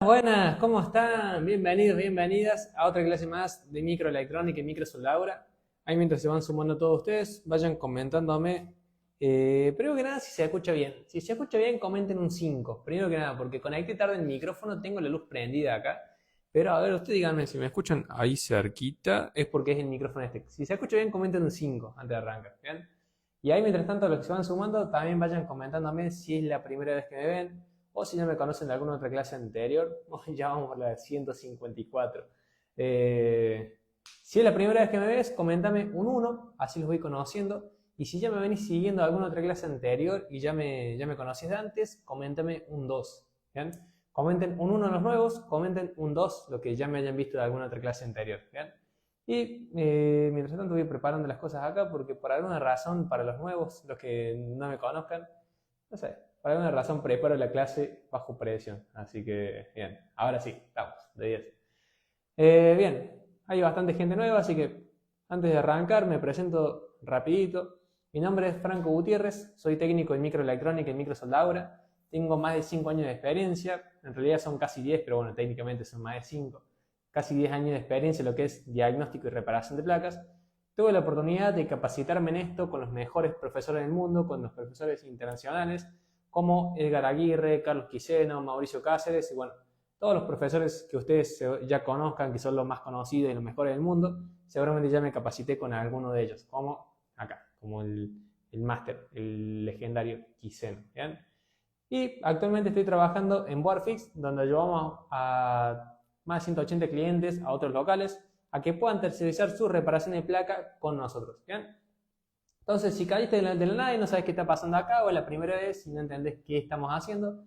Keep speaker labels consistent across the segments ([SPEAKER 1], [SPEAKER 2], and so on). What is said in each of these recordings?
[SPEAKER 1] Buenas, ¿cómo están? Bienvenidos, bienvenidas a otra clase más de microelectrónica y microsoldadura. Ahí mientras se van sumando todos ustedes, vayan comentándome. Primero que nada, si se escucha bien. Si se escucha bien, comenten un 5. Primero que nada, porque conecté tarde el micrófono, tengo la luz prendida acá. Pero a ver, ustedes díganme si me escuchan ahí cerquita, es porque es el micrófono este. Si se escucha bien, comenten un 5 antes de arrancar, ¿bien? Y ahí mientras tanto, los que se van sumando, también vayan comentándome si es la primera vez que me ven o si ya me conocen de alguna otra clase anterior. Ya vamos por la 154. Si es la primera vez que me ves, coméntame un 1, así los voy conociendo. Y si ya me venís siguiendo de alguna otra clase anterior y ya me conocías de antes, coméntame un 2. ¿Bien? Comenten un 1 los nuevos, comenten un 2 lo que ya me hayan visto de alguna otra clase anterior. ¿Bien? Y mientras tanto voy preparando las cosas acá porque por alguna razón, para los nuevos, los que no me conozcan, no sé, por alguna razón preparo la clase bajo presión. Así que, bien, ahora sí, estamos, de 10. Bien, hay bastante gente nueva, así que antes de arrancar me presento rapidito. Mi nombre es Franco Gutiérrez, soy técnico en microelectrónica y microsoldadura. Tengo más de 5 años de experiencia, en realidad son casi 10, pero bueno, técnicamente son más de 5. Casi 10 años de experiencia en lo que es diagnóstico y reparación de placas. Tuve la oportunidad de capacitarme en esto con los mejores profesores del mundo, con los profesores internacionales, como Edgar Aguirre, Carlos Quiseno, Mauricio Cáceres y bueno, todos los profesores que ustedes ya conozcan, que son los más conocidos y los mejores del mundo, seguramente ya me capacité con alguno de ellos, como acá, como el máster, el legendario Quiseno. ¿Bien? Y actualmente estoy trabajando en Boardfix, donde llevamos a más de 180 clientes a otros locales a que puedan tercerizar su reparación de placa con nosotros. ¿Bien? Entonces, si caíste de la nada y no sabes qué está pasando acá, o es la primera vez y no entendés qué estamos haciendo,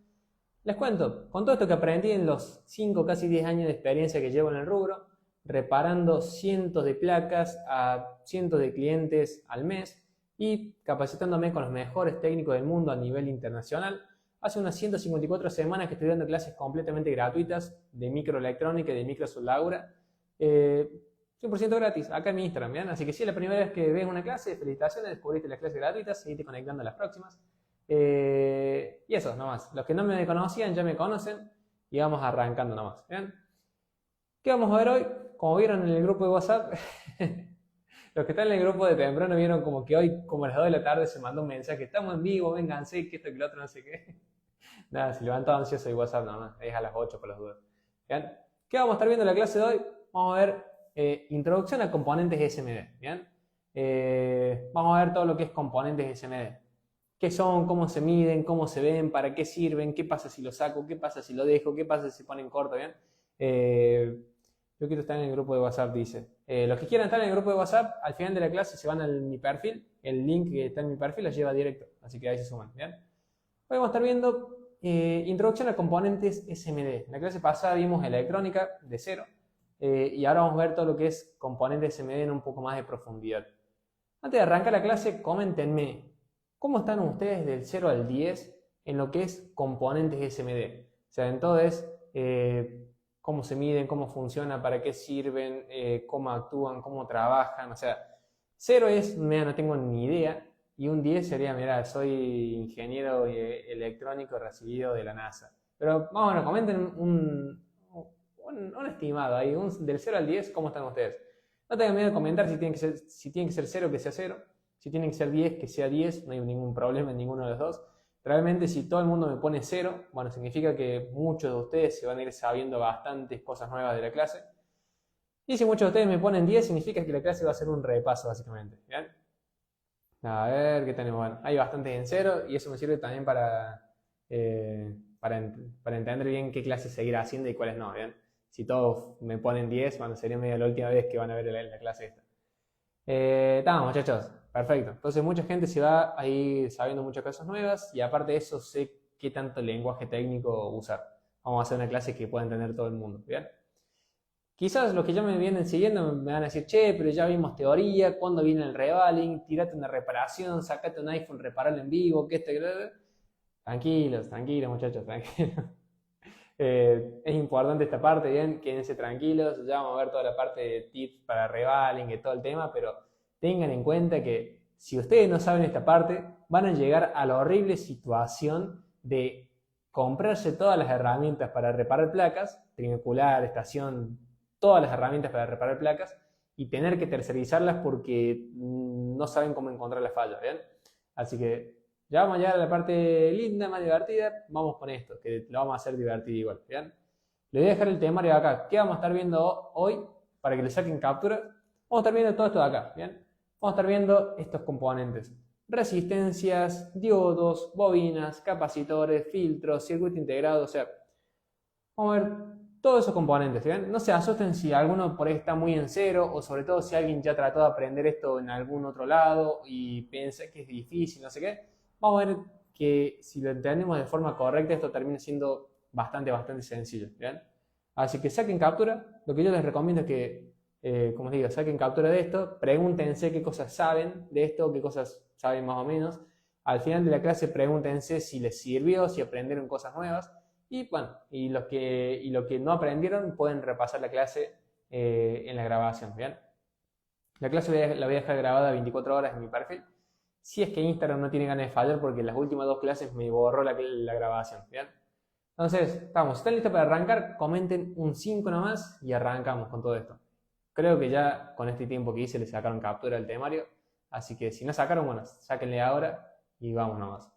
[SPEAKER 1] les cuento, con todo esto que aprendí en los 5, casi 10 años de experiencia que llevo en el rubro, reparando cientos de placas a cientos de clientes al mes y capacitándome con los mejores técnicos del mundo a nivel internacional, hace unas 154 semanas que estoy dando clases completamente gratuitas de microelectrónica y de microsoldadura. 100% gratis, acá en mi Instagram, ¿bien? Así que si es la primera vez que ves una clase, felicitaciones, descubriste las clases gratuitas, seguite conectando a las próximas. Y eso, nomás. Los que no me conocían ya me conocen y vamos arrancando nomás, ¿bien? ¿Qué vamos a ver hoy? Como vieron en el grupo de WhatsApp, los que están en el grupo de temprano vieron como que hoy, como a las 2 de la tarde, se mandó un mensaje, estamos en vivo, vénganse, que esto, que lo otro, no sé qué. Nada, se levantó ansioso de WhatsApp nomás, es a las 8 por las dudas. ¿Bien? ¿Qué vamos a estar viendo en la clase de hoy? Vamos a ver introducción a componentes SMD, ¿bien? Vamos a ver todo lo que es componentes SMD. ¿Qué son? ¿Cómo se miden? ¿Cómo se ven? ¿Para qué sirven? ¿Qué pasa si lo saco? ¿Qué pasa si lo dejo? ¿Qué pasa si se ponen corto? ¿Bien? Yo quiero estar en el grupo de WhatsApp, dice. Los que quieran estar en el grupo de WhatsApp, al final de la clase se van a mi perfil. El link que está en mi perfil los lleva directo. Así que ahí se suman, ¿bien? Hoy vamos a estar viendo introducción a componentes SMD. En la clase pasada vimos electrónica de cero. Y ahora vamos a ver todo lo que es componentes SMD en un poco más de profundidad. Antes de arrancar la clase, coméntenme, ¿cómo están ustedes del 0 al 10 en lo que es componentes SMD? O sea, en todo es cómo se miden, cómo funciona, para qué sirven, cómo actúan, cómo trabajan. O sea, 0 es, mira, no tengo ni idea. Y un 10 sería, mira, soy ingeniero electrónico recibido de la NASA. Pero, bueno, comenten un estimado ahí, del 0 al 10, ¿cómo están ustedes? No tengan miedo de comentar si tiene que ser 0, que sea 0. Si tiene que ser 10, que sea 10. No hay ningún problema en ninguno de los dos. Realmente si todo el mundo me pone 0, bueno, significa que muchos de ustedes se van a ir sabiendo bastantes cosas nuevas de la clase. Y si muchos de ustedes me ponen 10, significa que la clase va a ser un repaso, básicamente. ¿Bien? A ver, ¿qué tenemos? Bueno, hay bastantes en 0 y eso me sirve también para entender bien qué clases seguir haciendo y cuáles no. ¿Bien? Si todos me ponen 10, bueno, sería medio la última vez que van a ver la clase esta. Estamos, muchachos. Perfecto. Entonces mucha gente se va a ir sabiendo muchas cosas nuevas y aparte de eso sé qué tanto lenguaje técnico usar. Vamos a hacer una clase que pueda entender todo el mundo. ¿Bien? Quizás los que ya me vienen siguiendo me van a decir, che, pero ya vimos teoría, ¿cuándo viene el revaling? Tirate una reparación, sacate un iPhone, reparalo en vivo, que esto, que lo otro. Tranquilos, tranquilos, muchachos, tranquilos. Es importante esta parte, bien, quédense tranquilos, ya vamos a ver toda la parte de tips para revaling y todo el tema, pero tengan en cuenta que si ustedes no saben esta parte, van a llegar a la horrible situación de comprarse todas las herramientas para reparar placas, triangular, estación, todas las herramientas para reparar placas, y tener que tercerizarlas porque no saben cómo encontrar las fallas, ¿bien? Así que ya vamos a llegar a la parte linda, más divertida, vamos con esto, que lo vamos a hacer divertido igual, ¿bien? Le voy a dejar el temario acá. ¿Qué vamos a estar viendo hoy? Para que le saquen captura. Vamos a estar viendo todo esto de acá, ¿bien? Vamos a estar viendo estos componentes. Resistencias, diodos, bobinas, capacitores, filtros, circuito integrado, o sea, vamos a ver todos esos componentes, ¿bien? No se asusten si alguno por ahí está muy en cero, o sobre todo si alguien ya trató de aprender esto en algún otro lado y piensa que es difícil, no sé qué. Vamos a ver que si lo entendemos de forma correcta, esto termina siendo bastante sencillo, ¿bien? Así que saquen captura. Lo que yo les recomiendo es que, como les digo, saquen captura de esto, pregúntense qué cosas saben de esto, qué cosas saben más o menos. Al final de la clase pregúntense si les sirvió, si aprendieron cosas nuevas. Y bueno, y lo que no aprendieron pueden repasar la clase en la grabación, ¿bien? La clase la voy a dejar grabada 24 horas en mi perfil. Si es que Instagram no tiene ganas de fallar porque las últimas 2 clases me borró la grabación, ¿bien? Entonces, vamos, ¿están listos para arrancar? Comenten un 5 nomás y arrancamos con todo esto. Creo que ya con este tiempo que hice le sacaron captura al temario, así que si no sacaron, bueno, sáquenle ahora y vamos nomás.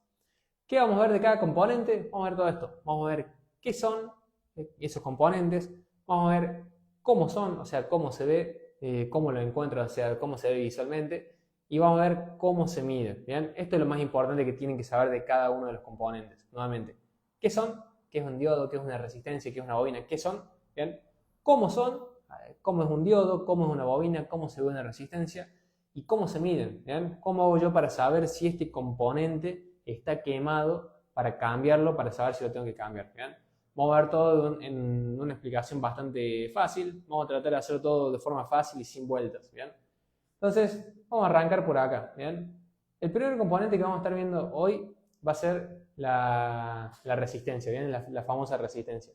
[SPEAKER 1] ¿Qué vamos a ver de cada componente? Vamos a ver todo esto. Vamos a ver qué son esos componentes. Vamos a ver cómo son, o sea, cómo se ve, cómo lo encuentro, o sea, cómo se ve visualmente. Y vamos a ver cómo se mide. ¿Bien? Esto es lo más importante que tienen que saber de cada uno de los componentes. Nuevamente, ¿qué son? ¿Qué es un diodo? ¿Qué es una resistencia? ¿Qué es una bobina? ¿Qué son? ¿Bien? ¿Cómo son? ¿Cómo es un diodo? ¿Cómo es una bobina? ¿Cómo se ve una resistencia? ¿Y cómo se miden? ¿Bien? ¿Cómo hago yo para saber si este componente está quemado, para cambiarlo, para saber si lo tengo que cambiar? ¿Bien? Vamos a ver todo en una explicación bastante fácil. Vamos a tratar de hacer todo de forma fácil y sin vueltas. ¿Bien? Entonces, vamos a arrancar por acá. ¿Bien? El primer componente que vamos a estar viendo hoy va a ser la resistencia, ¿bien? La famosa resistencia.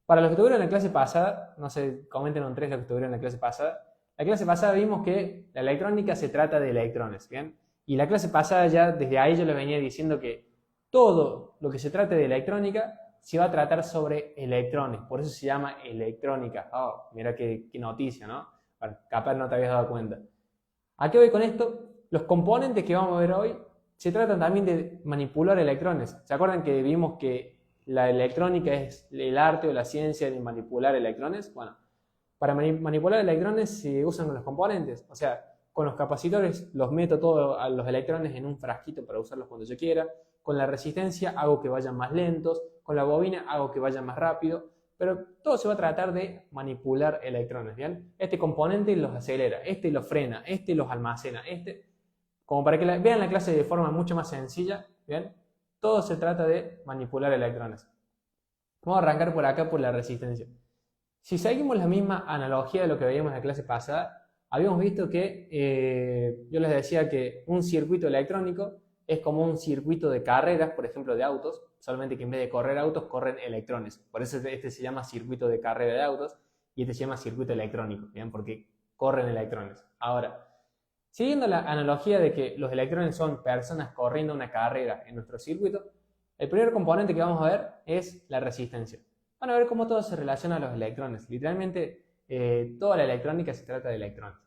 [SPEAKER 1] Para los que estuvieron en la clase pasada, no sé, comenten un 3 los que estuvieron en la clase pasada. La clase pasada vimos que la electrónica se trata de electrones, ¿bien? Y la clase pasada ya, desde ahí yo les venía diciendo que todo lo que se trate de electrónica se va a tratar sobre electrones, por eso se llama electrónica. Oh, mira qué noticia, ¿no? Bueno, capaz no te habías dado cuenta. ¿A qué voy con esto? Los componentes que vamos a ver hoy se tratan también de manipular electrones. ¿Se acuerdan que vimos que la electrónica es el arte o la ciencia de manipular electrones? Bueno, para manipular electrones se usan los componentes. O sea, con los capacitores los meto todos a los electrones en un frasquito para usarlos cuando yo quiera. Con la resistencia hago que vayan más lentos. Con la bobina hago que vayan más rápido. Pero todo se va a tratar de manipular electrones, ¿bien? Este componente los acelera, este los frena, este los almacena, como para que vean la clase de forma mucho más sencilla, ¿bien? Todo se trata de manipular electrones. Vamos a arrancar por acá por la resistencia. Si seguimos la misma analogía de lo que veíamos en la clase pasada, habíamos visto que yo les decía que un circuito electrónico es como un circuito de carreras, por ejemplo de autos, solamente que en vez de correr autos, corren electrones. Por eso este se llama circuito de carrera de autos y este se llama circuito electrónico, ¿bien? Porque corren electrones. Ahora, siguiendo la analogía de que los electrones son personas corriendo una carrera en nuestro circuito, el primer componente que vamos a ver es la resistencia. Van a ver cómo todo se relaciona a los electrones. Literalmente, toda la electrónica se trata de electrones.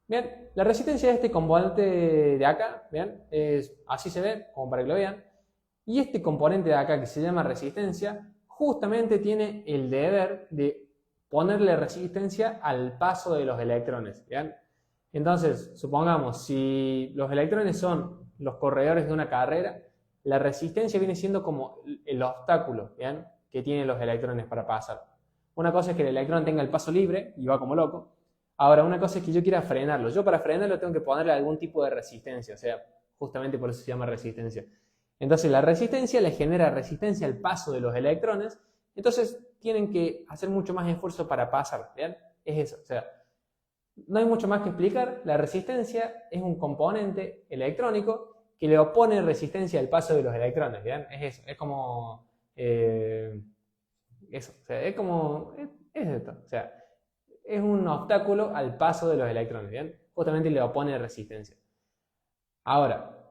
[SPEAKER 1] Bien, la resistencia de este componente de acá, bien, así se ve, como para que lo vean. Y este componente de acá que se llama resistencia, justamente tiene el deber de ponerle resistencia al paso de los electrones, ¿bien? Entonces, supongamos, si los electrones son los corredores de una carrera, la resistencia viene siendo como el obstáculo, ¿bien?, que tienen los electrones para pasar. Una cosa es que el electrón tenga el paso libre y va como loco. Ahora, una cosa es que yo quiera frenarlo. Yo para frenarlo tengo que ponerle algún tipo de resistencia, o sea, justamente por eso se llama resistencia. Entonces, la resistencia le genera resistencia al paso de los electrones, entonces tienen que hacer mucho más esfuerzo para pasar, ¿bien? Es eso, o sea, no hay mucho más que explicar. La resistencia es un componente electrónico que le opone resistencia al paso de los electrones, ¿bien? Es eso, es como... eso, o sea, es como... es esto, o sea, es un obstáculo al paso de los electrones, ¿bien? Justamente le opone resistencia. Ahora,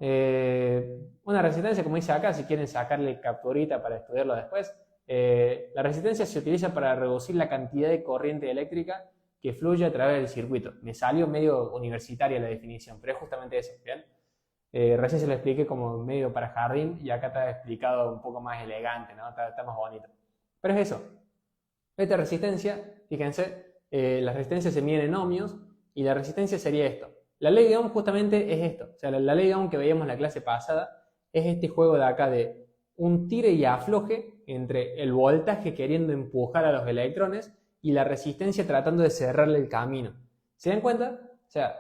[SPEAKER 1] una resistencia, como dice acá, si quieren sacarle capturita para estudiarlo después, la resistencia se utiliza para reducir la cantidad de corriente eléctrica que fluye a través del circuito. Me salió medio universitaria la definición, pero es justamente eso, ¿bien? Recién se lo expliqué como medio para jardín y acá está explicado un poco más elegante, ¿no? Está más bonito. Pero es eso. Esta resistencia, fíjense, la resistencia se mide en ohmios y la resistencia sería esto. La ley de Ohm justamente es esto. O sea, la ley de Ohm que veíamos en la clase pasada es este juego de acá de un tire y afloje entre el voltaje queriendo empujar a los electrones y la resistencia tratando de cerrarle el camino. ¿Se dan cuenta? O sea,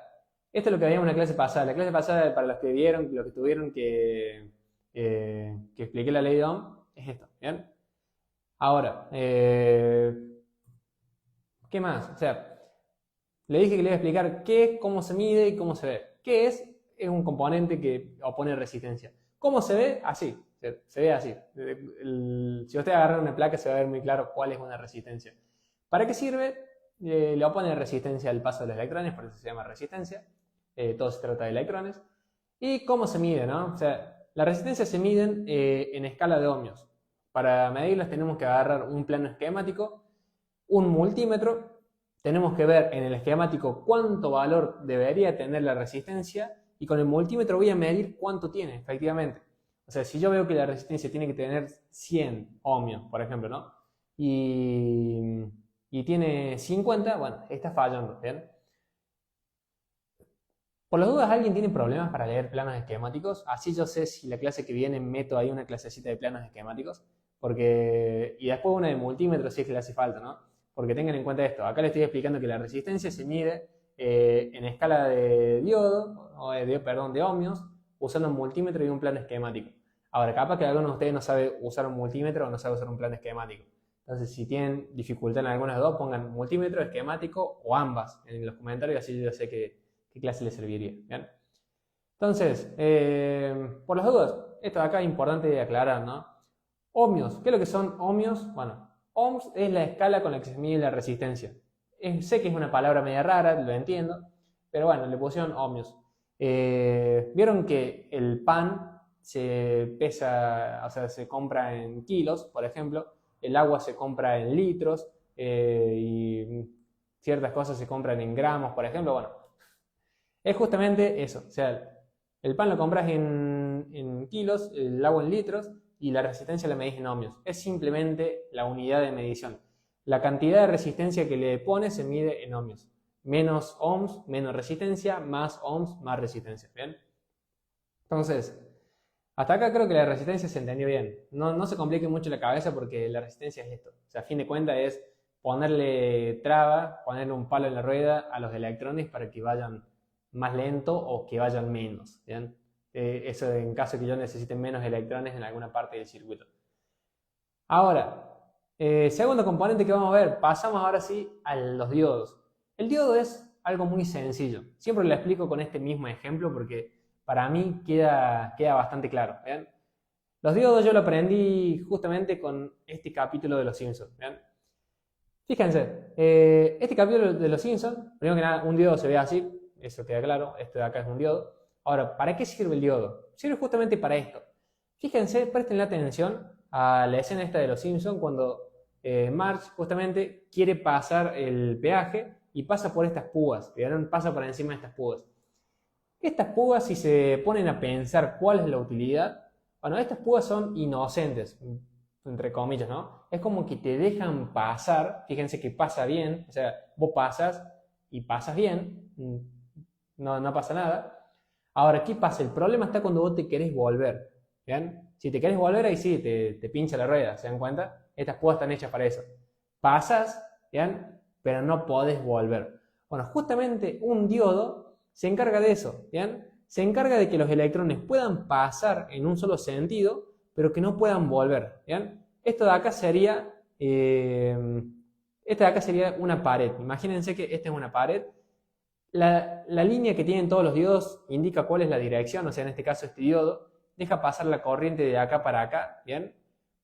[SPEAKER 1] esto es lo que veíamos en la clase pasada. La clase pasada, para los que vieron, los que tuvieron que expliqué la ley de Ohm, es esto. ¿Bien? Ahora, ¿qué más? O sea, le dije que le iba a explicar qué es, cómo se mide y cómo se ve. ¿Qué es? Es un componente que opone resistencia. ¿Cómo se ve? Así. Se ve así. Si usted agarra una placa se va a ver muy claro cuál es una resistencia. ¿Para qué sirve? Le opone resistencia al paso de los electrones, por eso se llama resistencia. Todo se trata de electrones. ¿Y cómo se mide, no? O sea, las resistencias se miden en escala de ohmios. Para medirlas tenemos que agarrar un plano esquemático, un multímetro. Tenemos que ver en el esquemático cuánto valor debería tener la resistencia y con el multímetro voy a medir cuánto tiene, efectivamente. O sea, si yo veo que la resistencia tiene que tener 100 ohmios, por ejemplo, ¿no? Y tiene 50, bueno, está fallando, ¿bien? Por las dudas, ¿alguien tiene problemas para leer planos esquemáticos? Así yo sé si la clase que viene meto ahí una clasecita de planos esquemáticos. Y después una de multímetro si es que le hace falta, ¿no? Porque tengan en cuenta esto. Acá les estoy explicando que la resistencia se mide en escala de diodo, de ohmios, usando un multímetro y un plano esquemático. Ahora, capaz que alguno de ustedes no sabe usar un multímetro o no sabe usar un plano esquemático. Entonces, si tienen dificultad en algunas de dos, pongan multímetro, esquemático o ambas en los comentarios, así yo sé qué clase les serviría. ¿Bien? Entonces, por las dudas, esto de acá es importante de aclarar, ¿no? Ohmios, ¿qué es lo que son ohmios? Bueno, ohms es la escala con la que se mide la resistencia. Sé que es una palabra media rara, lo entiendo, pero bueno, le pusieron ohmios. Vieron que el pan se pesa, o sea, se compra en kilos, por ejemplo, el agua se compra en litros y ciertas cosas se compran en gramos, por ejemplo. Bueno, es justamente eso, o sea, el pan lo compras en kilos, el agua en litros y la resistencia la medís en ohmios. Es simplemente la unidad de medición. La cantidad de resistencia que le pones se mide en ohmios. Menos ohms, menos resistencia, más ohms, más resistencia. ¿Bien? Entonces, hasta acá creo que la resistencia se entendió bien. No se complique mucho la cabeza porque la resistencia es esto. O sea, a fin de cuentas es ponerle traba, ponerle un palo en la rueda a los electrones para que vayan más lento o que vayan menos. ¿Bien? Eso en caso de que yo necesite menos electrones en alguna parte del circuito. Ahora, segundo componente que vamos a ver, pasamos ahora sí a los diodos. El diodo es algo muy sencillo. Siempre lo explico con este mismo ejemplo porque para mí queda bastante claro. ¿Bien? Los diodos yo lo aprendí justamente con este capítulo de Los Simpsons. ¿Bien? Fíjense, este capítulo de Los Simpsons, primero que nada, un diodo se ve así, eso queda claro, este de acá es un diodo. Ahora, ¿para qué sirve el diodo? Sirve justamente para esto. Fíjense, presten la atención a la escena esta de Los Simpsons cuando Marge justamente quiere pasar el peaje y pasa por estas púas, ¿vieron? Pasa por encima de estas púas. Estas púas, si se ponen a pensar cuál es la utilidad, bueno, estas púas son inocentes, entre comillas, ¿no? Es como que te dejan pasar, fíjense que pasa bien, o sea, vos pasas y pasas bien, no pasa nada. Ahora, ¿qué pasa? El problema está cuando vos te querés volver, ¿bien? Si te querés volver, ahí sí, te pincha la rueda, ¿se dan cuenta? Estas púas están hechas para eso. Pasas, ¿bien? Pero no podés volver. Bueno, justamente un diodo se encarga de eso, ¿bien? Se encarga de que los electrones puedan pasar en un solo sentido, pero que no puedan volver, ¿bien? Esto de acá sería una pared. Imagínense que esta es una pared. La línea que tienen todos los diodos indica cuál es la dirección, o sea, en este caso este diodo deja pasar la corriente de acá para acá, ¿bien?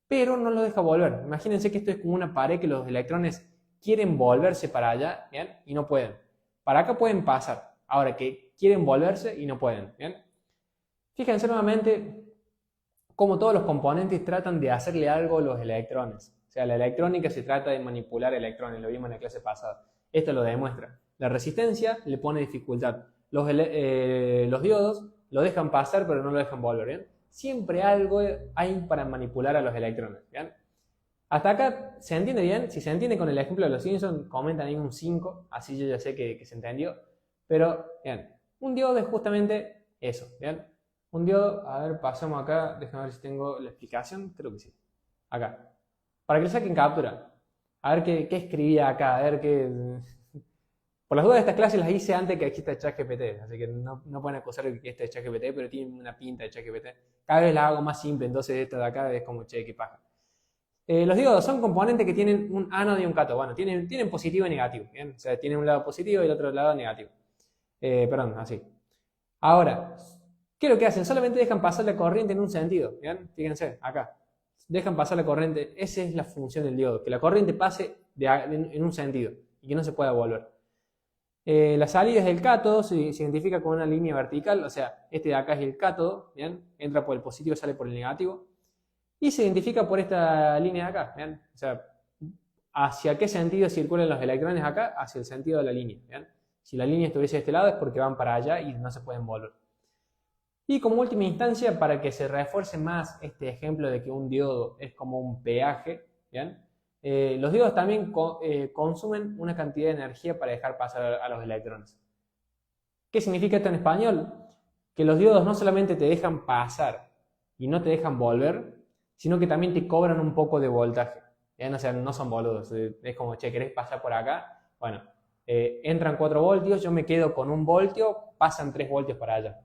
[SPEAKER 1] Pero no lo deja volver. Imagínense que esto es como una pared que los electrones quieren volverse para allá, ¿bien? Y no pueden. Para acá pueden pasar, ahora que quieren volverse y no pueden, ¿bien? Fíjense nuevamente cómo todos los componentes tratan de hacerle algo a los electrones. O sea, la electrónica se trata de manipular electrones, lo vimos en la clase pasada. Esto lo demuestra. La resistencia le pone dificultad. Los diodos lo dejan pasar, pero no lo dejan volver, ¿bien? Siempre algo hay para manipular a los electrones, ¿bien? Hasta acá, ¿se entiende bien? Si se entiende con el ejemplo de los Simpsons, comentan ahí un 5, así yo ya sé que se entendió. Pero, bien, un diodo es justamente eso, ¿bien? Un diodo, a ver, pasamos acá, déjame ver si tengo la explicación, creo que sí. Acá. Para que le saquen captura. A ver qué escribía acá, a ver qué... Por las dudas de estas clases las hice antes que exista ChatGPT, así que no pueden acusar de que este es ChatGPT, pero tienen una pinta de ChatGPT. Cada vez la hago más simple, entonces esta de acá es como, che, qué paja. Los diodos son componentes que tienen un ánodo y un cátodo. Bueno, tienen positivo y negativo, ¿bien? O sea, tienen un lado positivo y el otro lado negativo. Perdón, así. Ahora, ¿qué es lo que hacen? Solamente dejan pasar la corriente en un sentido, ¿bien? Fíjense, acá. Dejan pasar la corriente, esa es la función del diodo, que la corriente pase en un sentido y que no se pueda volver. La salida del cátodo se identifica con una línea vertical, o sea, este de acá es el cátodo, ¿bien? Entra por el positivo, sale por el negativo. Y se identifica por esta línea de acá, ¿bien? O sea, ¿hacia qué sentido circulan los electrones acá? Hacia el sentido de la línea, ¿bien? Si la línea estuviese de este lado es porque van para allá y no se pueden volver. Y como última instancia, para que se refuerce más este ejemplo de que un diodo es como un peaje, ¿bien? Los diodos también consumen una cantidad de energía para dejar pasar a los electrones. ¿Qué significa esto en español? Que los diodos no solamente te dejan pasar y no te dejan volver, sino que también te cobran un poco de voltaje. ¿Bien? O sea, no son boludos. Es como, che, ¿querés pasar por acá? Bueno, entran 4 voltios, yo me quedo con 1 voltio, pasan 3 voltios para allá.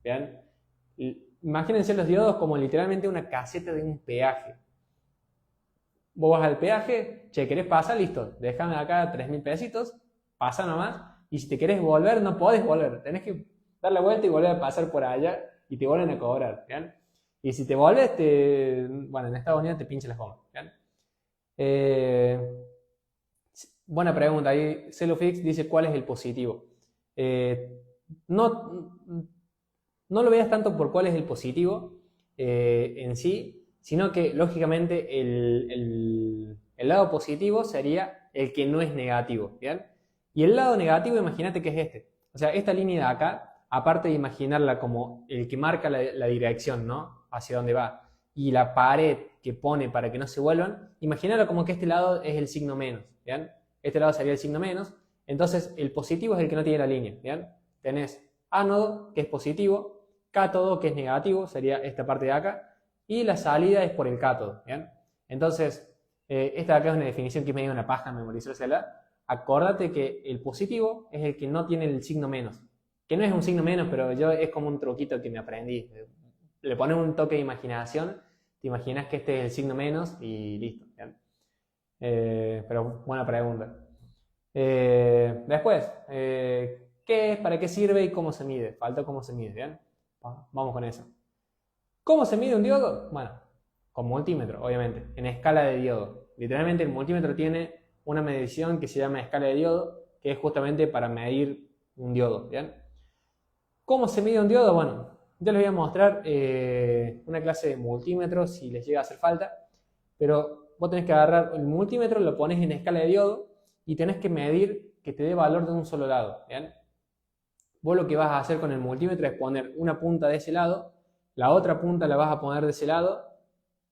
[SPEAKER 1] ¿Bien? Imagínense los diodos como literalmente una caseta de un peaje. Vos vas al peaje, che, ¿querés pasar? Listo, déjame acá 3.000 pesitos, pasa nomás. Y si te querés volver, no podés volver. Tenés que dar la vuelta y volver a pasar por allá y te vuelven a cobrar. ¿Bien? Y si te volves, bueno, en Estados Unidos te pincha la goma. Buena pregunta. Ahí Celofix dice cuál es el positivo. No lo veas tanto por cuál es el positivo en sí, sino que lógicamente el lado positivo sería el que no es negativo. ¿Bien? Y el lado negativo, imagínate que es este. O sea, esta línea de acá, aparte de imaginarla como el que marca la dirección, ¿no? Hacia dónde va, y la pared que pone para que no se vuelvan, imaginarlo como que este lado es el signo menos, ¿bien? Este lado sería el signo menos, entonces el positivo es el que no tiene la línea, ¿bien? Tenés ánodo, que es positivo, cátodo, que es negativo, sería esta parte de acá, y la salida es por el cátodo, ¿bien? Entonces, esta de acá es una definición que me dio una paja memorizársela. Acordate que el positivo es el que no tiene el signo menos, que no es un signo menos, pero es como un truquito que me aprendí. Le pones un toque de imaginación, te imaginas que este es el signo menos y listo. ¿Bien? Pero buena pregunta. Después, ¿qué es? ¿Para qué sirve y cómo se mide? Faltó cómo se mide, ¿bien? Vamos con eso. ¿Cómo se mide un diodo? Bueno, con multímetro, obviamente, en escala de diodo. Literalmente el multímetro tiene una medición que se llama escala de diodo, que es justamente para medir un diodo, ¿bien? ¿Cómo se mide un diodo? Bueno, yo les voy a mostrar una clase de multímetro si les llega a hacer falta, pero vos tenés que agarrar el multímetro, lo pones en escala de diodo y tenés que medir que te dé valor de un solo lado, ¿bien? Vos lo que vas a hacer con el multímetro es poner una punta de ese lado, la otra punta la vas a poner de ese lado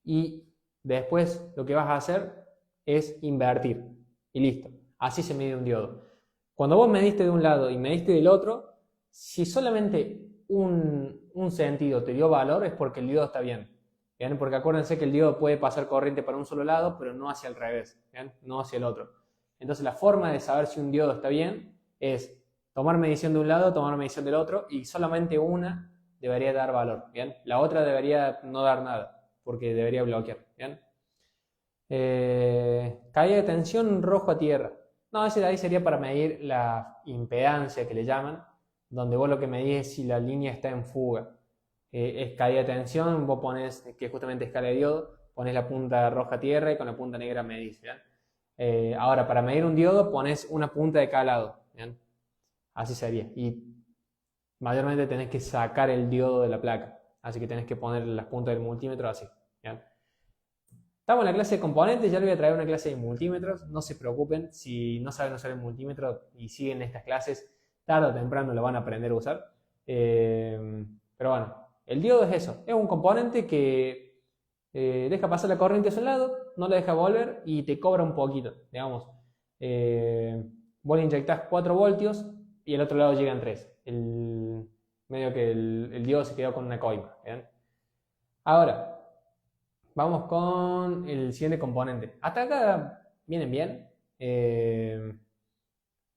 [SPEAKER 1] y después lo que vas a hacer es invertir y listo. Así se mide un diodo. Cuando vos mediste de un lado y mediste del otro, si solamente un sentido te dio valor es porque el diodo está bien. ¿Bien? Porque acuérdense que el diodo puede pasar corriente para un solo lado, pero no hacia el revés, ¿bien? No hacia el otro. Entonces la forma de saber si un diodo está bien es tomar medición de un lado, tomar medición del otro, y solamente una debería dar valor, ¿bien? La otra debería no dar nada, porque debería bloquear, ¿bien? Caída de tensión rojo a tierra. No, ese de ahí sería para medir la impedancia que le llaman, donde vos lo que medís es si la línea está en fuga. Es caída de tensión, vos pones, que es justamente escala de diodo, pones la punta roja a tierra y con la punta negra medís, ¿bien? Ahora, para medir un diodo pones una punta de cada lado, ¿bien? Así sería. Y mayormente tenés que sacar el diodo de la placa. Así que tenés que poner las puntas del multímetro así. ¿Bien? Estamos en la clase de componentes, ya les voy a traer una clase de multímetros. No se preocupen, si no saben usar el multímetro y siguen estas clases, tarde o temprano lo van a aprender a usar. Pero bueno, el diodo es eso. Es un componente que deja pasar la corriente a su lado, no la deja volver y te cobra un poquito. Digamos, vos le inyectás 4 voltios y el otro lado llegan 3. Medio que el diodo se quedó con una coima. ¿Bien? Ahora, vamos con el siguiente componente. Hasta acá vienen bien.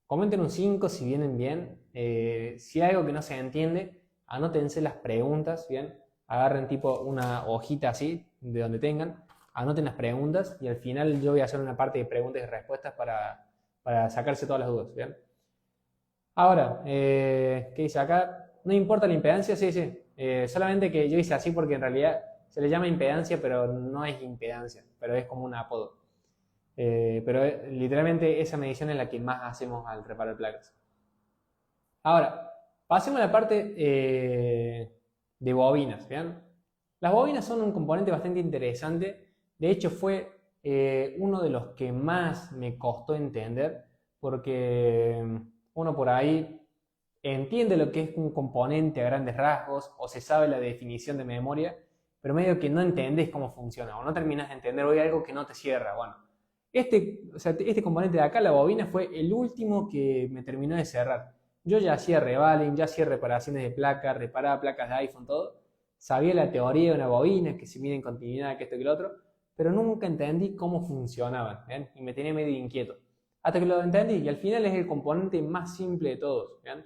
[SPEAKER 1] Comenten un 5 si vienen bien. Si hay algo que no se entiende, anótense las preguntas, ¿bien? Agarren tipo una hojita así, de donde tengan, anoten las preguntas y al final yo voy a hacer una parte de preguntas y respuestas para sacarse todas las dudas, ¿bien? Ahora, ¿qué dice acá? No importa la impedancia, sí. Solamente que yo hice así porque en realidad se le llama impedancia, pero no es impedancia, pero es como un apodo. Pero literalmente esa medición es la que más hacemos al reparar placas. Ahora, pasemos a la parte de bobinas, ¿bien? Las bobinas son un componente bastante interesante. De hecho, fue uno de los que más me costó entender, porque uno por ahí entiende lo que es un componente a grandes rasgos, o se sabe la definición de memoria, pero medio que no entendés cómo funciona, o no terminas de entender, o hay algo que no te cierra. Bueno, este componente de acá, la bobina, fue el último que me terminó de cerrar. Yo ya hacía revaling, ya hacía reparaciones de placas, reparaba placas de iPhone, todo. Sabía la teoría de una bobina, que se mide en continuidad, que esto y que lo otro, pero nunca entendí cómo funcionaban, ¿bien? Y me tenía medio inquieto. Hasta que lo entendí, y al final es el componente más simple de todos, ¿bien?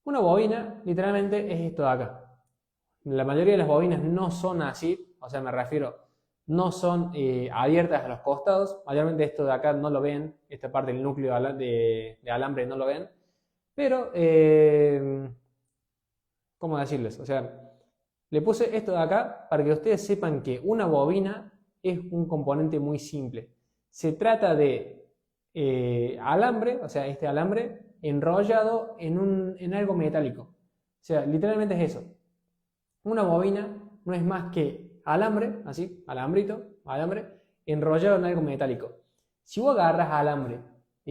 [SPEAKER 1] Una bobina, literalmente, es esto de acá. La mayoría de las bobinas no son así, o sea, me refiero, no son abiertas a los costados. Mayormente esto de acá no lo ven, esta parte del núcleo de alambre no lo ven. Pero, ¿cómo decirles? O sea, le puse esto de acá para que ustedes sepan que una bobina es un componente muy simple. Se trata de alambre, o sea, este alambre enrollado en algo metálico. O sea, literalmente es eso. Una bobina no es más que alambre, así, alambre, enrollado en algo metálico. Si vos agarras alambre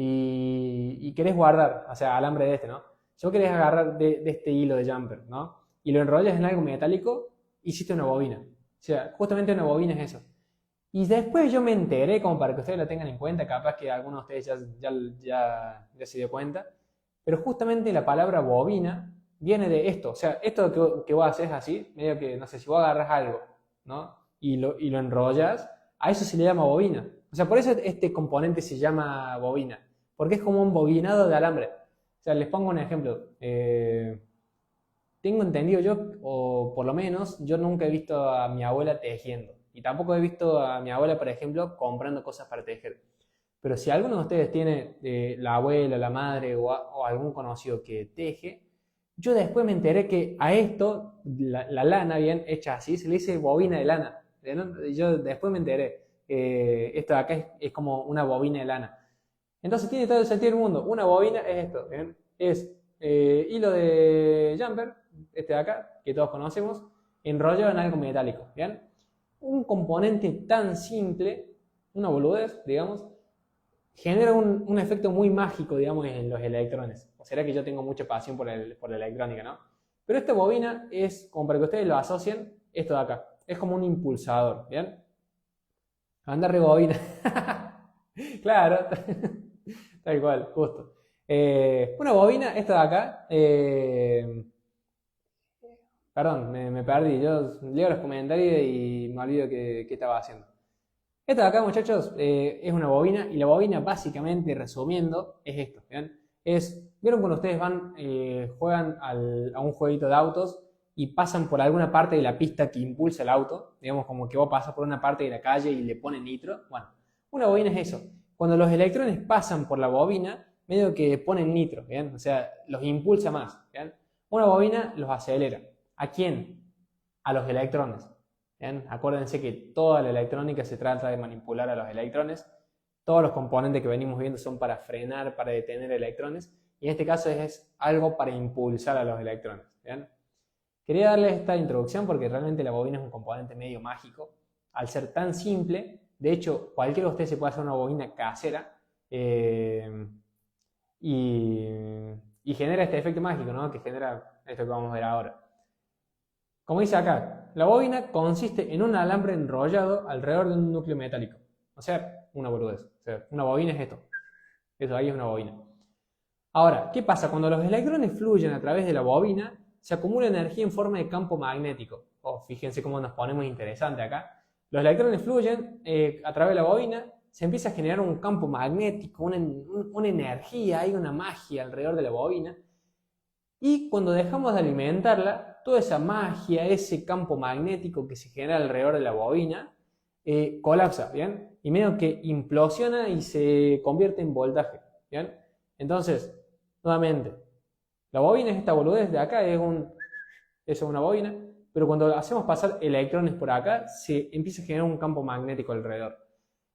[SPEAKER 1] y querés guardar, o sea, alambre de este, ¿no? Si vos querés agarrar de este hilo de jumper, ¿no? Y lo enrollas en algo metálico, hiciste una bobina. O sea, justamente una bobina es eso. Y después yo me enteré, como para que ustedes lo tengan en cuenta, capaz que algunos de ustedes ya se dio cuenta, pero justamente la palabra bobina viene de esto. O sea, esto que vos haces así, medio que, no sé, si vos agarras algo, ¿no? Y lo enrollas, a eso se le llama bobina. O sea, por eso este componente se llama bobina, porque es como un bobinado de alambre. O sea, les pongo un ejemplo. Tengo entendido yo, o por lo menos, yo nunca he visto a mi abuela tejiendo. Y tampoco he visto a mi abuela, por ejemplo, comprando cosas para tejer. Pero si alguno de ustedes tiene la abuela, la madre o algún conocido que teje, yo después me enteré que a esto, la lana bien hecha así, se le dice bobina de lana. Yo después me enteré. Esto de acá es como una bobina de lana. Entonces tiene todo el sentido del mundo. Una bobina es esto, ¿bien? Es hilo de jumper, este de acá, que todos conocemos, enrollado en algo metálico, ¿bien? Un componente tan simple, una boludez, digamos, genera un efecto muy mágico, digamos, en los electrones. O será que yo tengo mucha pasión por la electrónica, ¿no? Pero esta bobina es, como para que ustedes lo asocien, esto de acá. Es como un impulsador, ¿bien? Anda rebobina. Claro, tal cual, justo. Una bobina, esta de acá, perdón, me perdí. Yo leo los comentarios y me olvido qué estaba haciendo. Esta de acá, muchachos, es una bobina, y la bobina, básicamente, resumiendo, es esto, ¿bien? ¿Vieron cuando ustedes juegan a un jueguito de autos y pasan por alguna parte de la pista que impulsa el auto? Digamos, como que vos pasas por una parte de la calle y le ponen nitro. Bueno, una bobina es eso. Cuando los electrones pasan por la bobina, medio que ponen nitro, ¿bien? O sea, los impulsa más, ¿bien? Una bobina los acelera. ¿A quién? A los electrones. ¿Bien? Acuérdense que toda la electrónica se trata de manipular a los electrones. Todos los componentes que venimos viendo son para frenar, para detener electrones. y en este caso es algo para impulsar a los electrones, ¿bien? Quería darles esta introducción porque realmente la bobina es un componente medio mágico, al ser tan simple. De hecho, cualquiera de ustedes se puede hacer una bobina casera y genera este efecto mágico, ¿no? Que genera esto que vamos a ver ahora. Como dice acá, la bobina consiste en un alambre enrollado alrededor de un núcleo metálico. O sea, una boludez. O sea, una bobina es esto. Eso ahí es una bobina. Ahora, ¿qué pasa? Cuando los electrones fluyen a través de la bobina, se acumula energía en forma de campo magnético. Oh, fíjense cómo nos ponemos interesante acá. Los electrones fluyen a través de la bobina, se empieza a generar un campo magnético, una energía, hay una magia alrededor de la bobina. Y cuando dejamos de alimentarla, toda esa magia, ese campo magnético que se genera alrededor de la bobina, colapsa, ¿bien? Y medio que implosiona y se convierte en voltaje, ¿bien? Entonces, nuevamente, la bobina es esta boludez de acá, eso es una bobina, pero cuando hacemos pasar electrones por acá, se empieza a generar un campo magnético alrededor.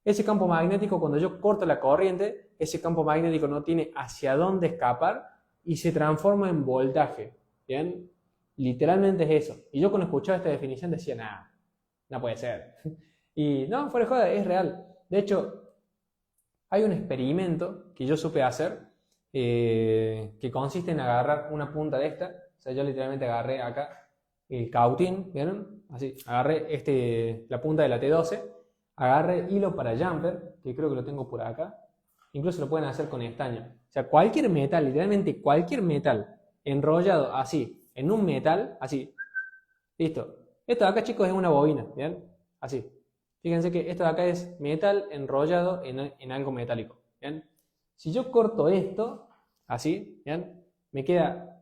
[SPEAKER 1] Ese campo magnético, cuando yo corto la corriente, ese campo magnético no tiene hacia dónde escapar y se transforma en voltaje, ¿bien? Literalmente es eso. Y yo cuando escuchaba esta definición decía, nada, no puede ser. Y no, fuera de joda, es real. De hecho, hay un experimento que yo supe hacer que consiste en agarrar una punta de esta. O sea, yo literalmente agarré acá el cautín, ¿vieron? Así, agarré la punta de la T12, agarré hilo para jumper, que creo que lo tengo por acá. Incluso lo pueden hacer con estaño. O sea, cualquier metal, literalmente cualquier metal enrollado así, en un metal, así. Listo. Esto de acá, chicos, es una bobina, ¿bien? Así. Fíjense que esto de acá es metal enrollado en algo metálico, ¿bien? Si yo corto esto, así, ¿bien? Me queda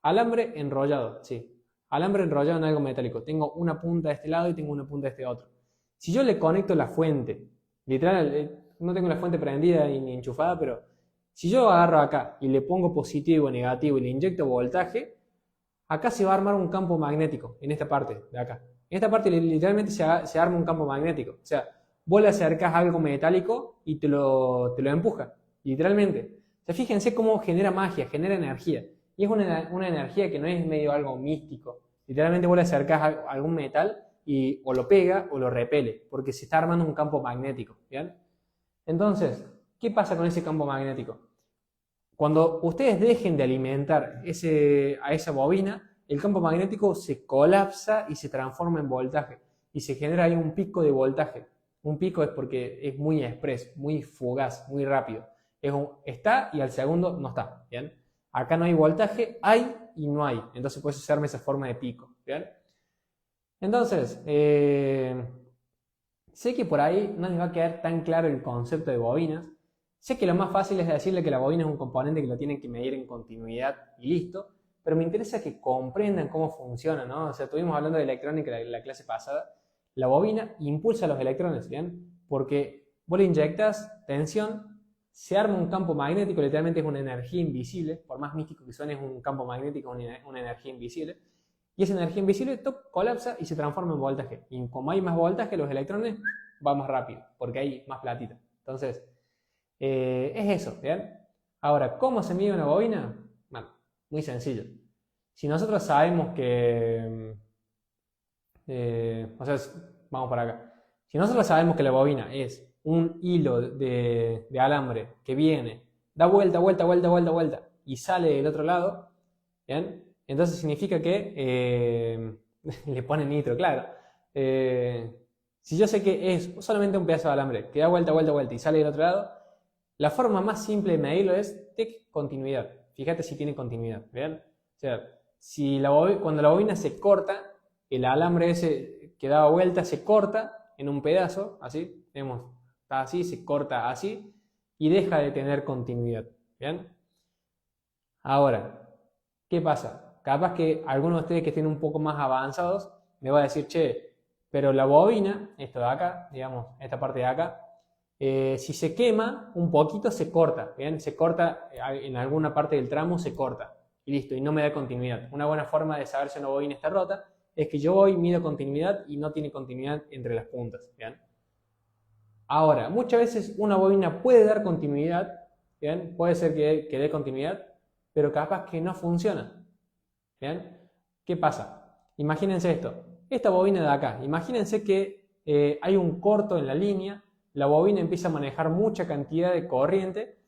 [SPEAKER 1] alambre enrollado, sí. Alambre enrollado en algo metálico. Tengo una punta de este lado y tengo una punta de este otro. Si yo le conecto la fuente, literal, no tengo la fuente prendida ni enchufada, pero si yo agarro acá y le pongo positivo o negativo y le inyecto voltaje, acá se va a armar un campo magnético, en esta parte de acá. En esta parte literalmente se arma un campo magnético. O sea, vos le acercás algo metálico y te lo empuja, literalmente. O sea, fíjense cómo genera magia, genera energía. Y es una energía que no es medio algo místico. Literalmente vos le acercás algún metal y o lo pega o lo repele, porque se está armando un campo magnético, ¿bien? Entonces, ¿qué pasa con ese campo magnético? Cuando ustedes dejen de alimentar a esa bobina, el campo magnético se colapsa y se transforma en voltaje. Y se genera ahí un pico de voltaje. Un pico es porque es muy express, muy fugaz, muy rápido. Está y al segundo no está, ¿bien? Acá no hay voltaje, hay y no hay. Entonces por eso se arma esa forma de pico, ¿bien? Entonces, sé que por ahí no les va a quedar tan claro el concepto de bobinas. Sé que lo más fácil es decirle que la bobina es un componente que lo tienen que medir en continuidad y listo, pero me interesa que comprendan cómo funciona, ¿no? O sea, estuvimos hablando de electrónica en la clase pasada. La bobina impulsa a los electrones, ¿bien? Porque vos le inyectas tensión, se arma un campo magnético, literalmente es una energía invisible, por más místico que suene, es un campo magnético, una energía invisible. Y esa energía invisible colapsa y se transforma en voltaje. Y como hay más voltaje, los electrones van más rápido, porque hay más platita. Entonces, es eso, ¿bien? Ahora, ¿cómo se mide una bobina? Bueno, muy sencillo. Si nosotros sabemos que... o sea, vamos para acá. Si nosotros sabemos que la bobina es un hilo de alambre que viene, da vuelta, vuelta, vuelta, vuelta, vuelta y sale del otro lado, ¿bien? Entonces significa que le ponen nitro, claro. Si yo sé que es solamente un pedazo de alambre que da vuelta, vuelta, vuelta y sale del otro lado, la forma más simple de medirlo es continuidad. Fíjate si tiene continuidad, ¿bien? O sea, cuando la bobina se corta, el alambre ese que daba vuelta se corta en un pedazo, así, vemos, está así, se corta así y deja de tener continuidad, ¿bien? Ahora, ¿qué pasa? Capaz que algunos de ustedes que estén un poco más avanzados me va a decir, che, pero la bobina, esto de acá, digamos, esta parte de acá, si se quema un poquito se corta, ¿bien? Se corta en alguna parte del tramo, se corta y listo, y no me da continuidad. Una buena forma de saber si una bobina está rota es que yo voy, mido continuidad y no tiene continuidad entre las puntas, ¿bien? Ahora, muchas veces una bobina puede dar continuidad, ¿bien? Puede ser que dé continuidad, pero capaz que no funciona. ¿Bien? ¿Qué pasa? Imagínense esto. Esta bobina de acá, imagínense que hay un corto en la línea, la bobina empieza a manejar mucha cantidad de corriente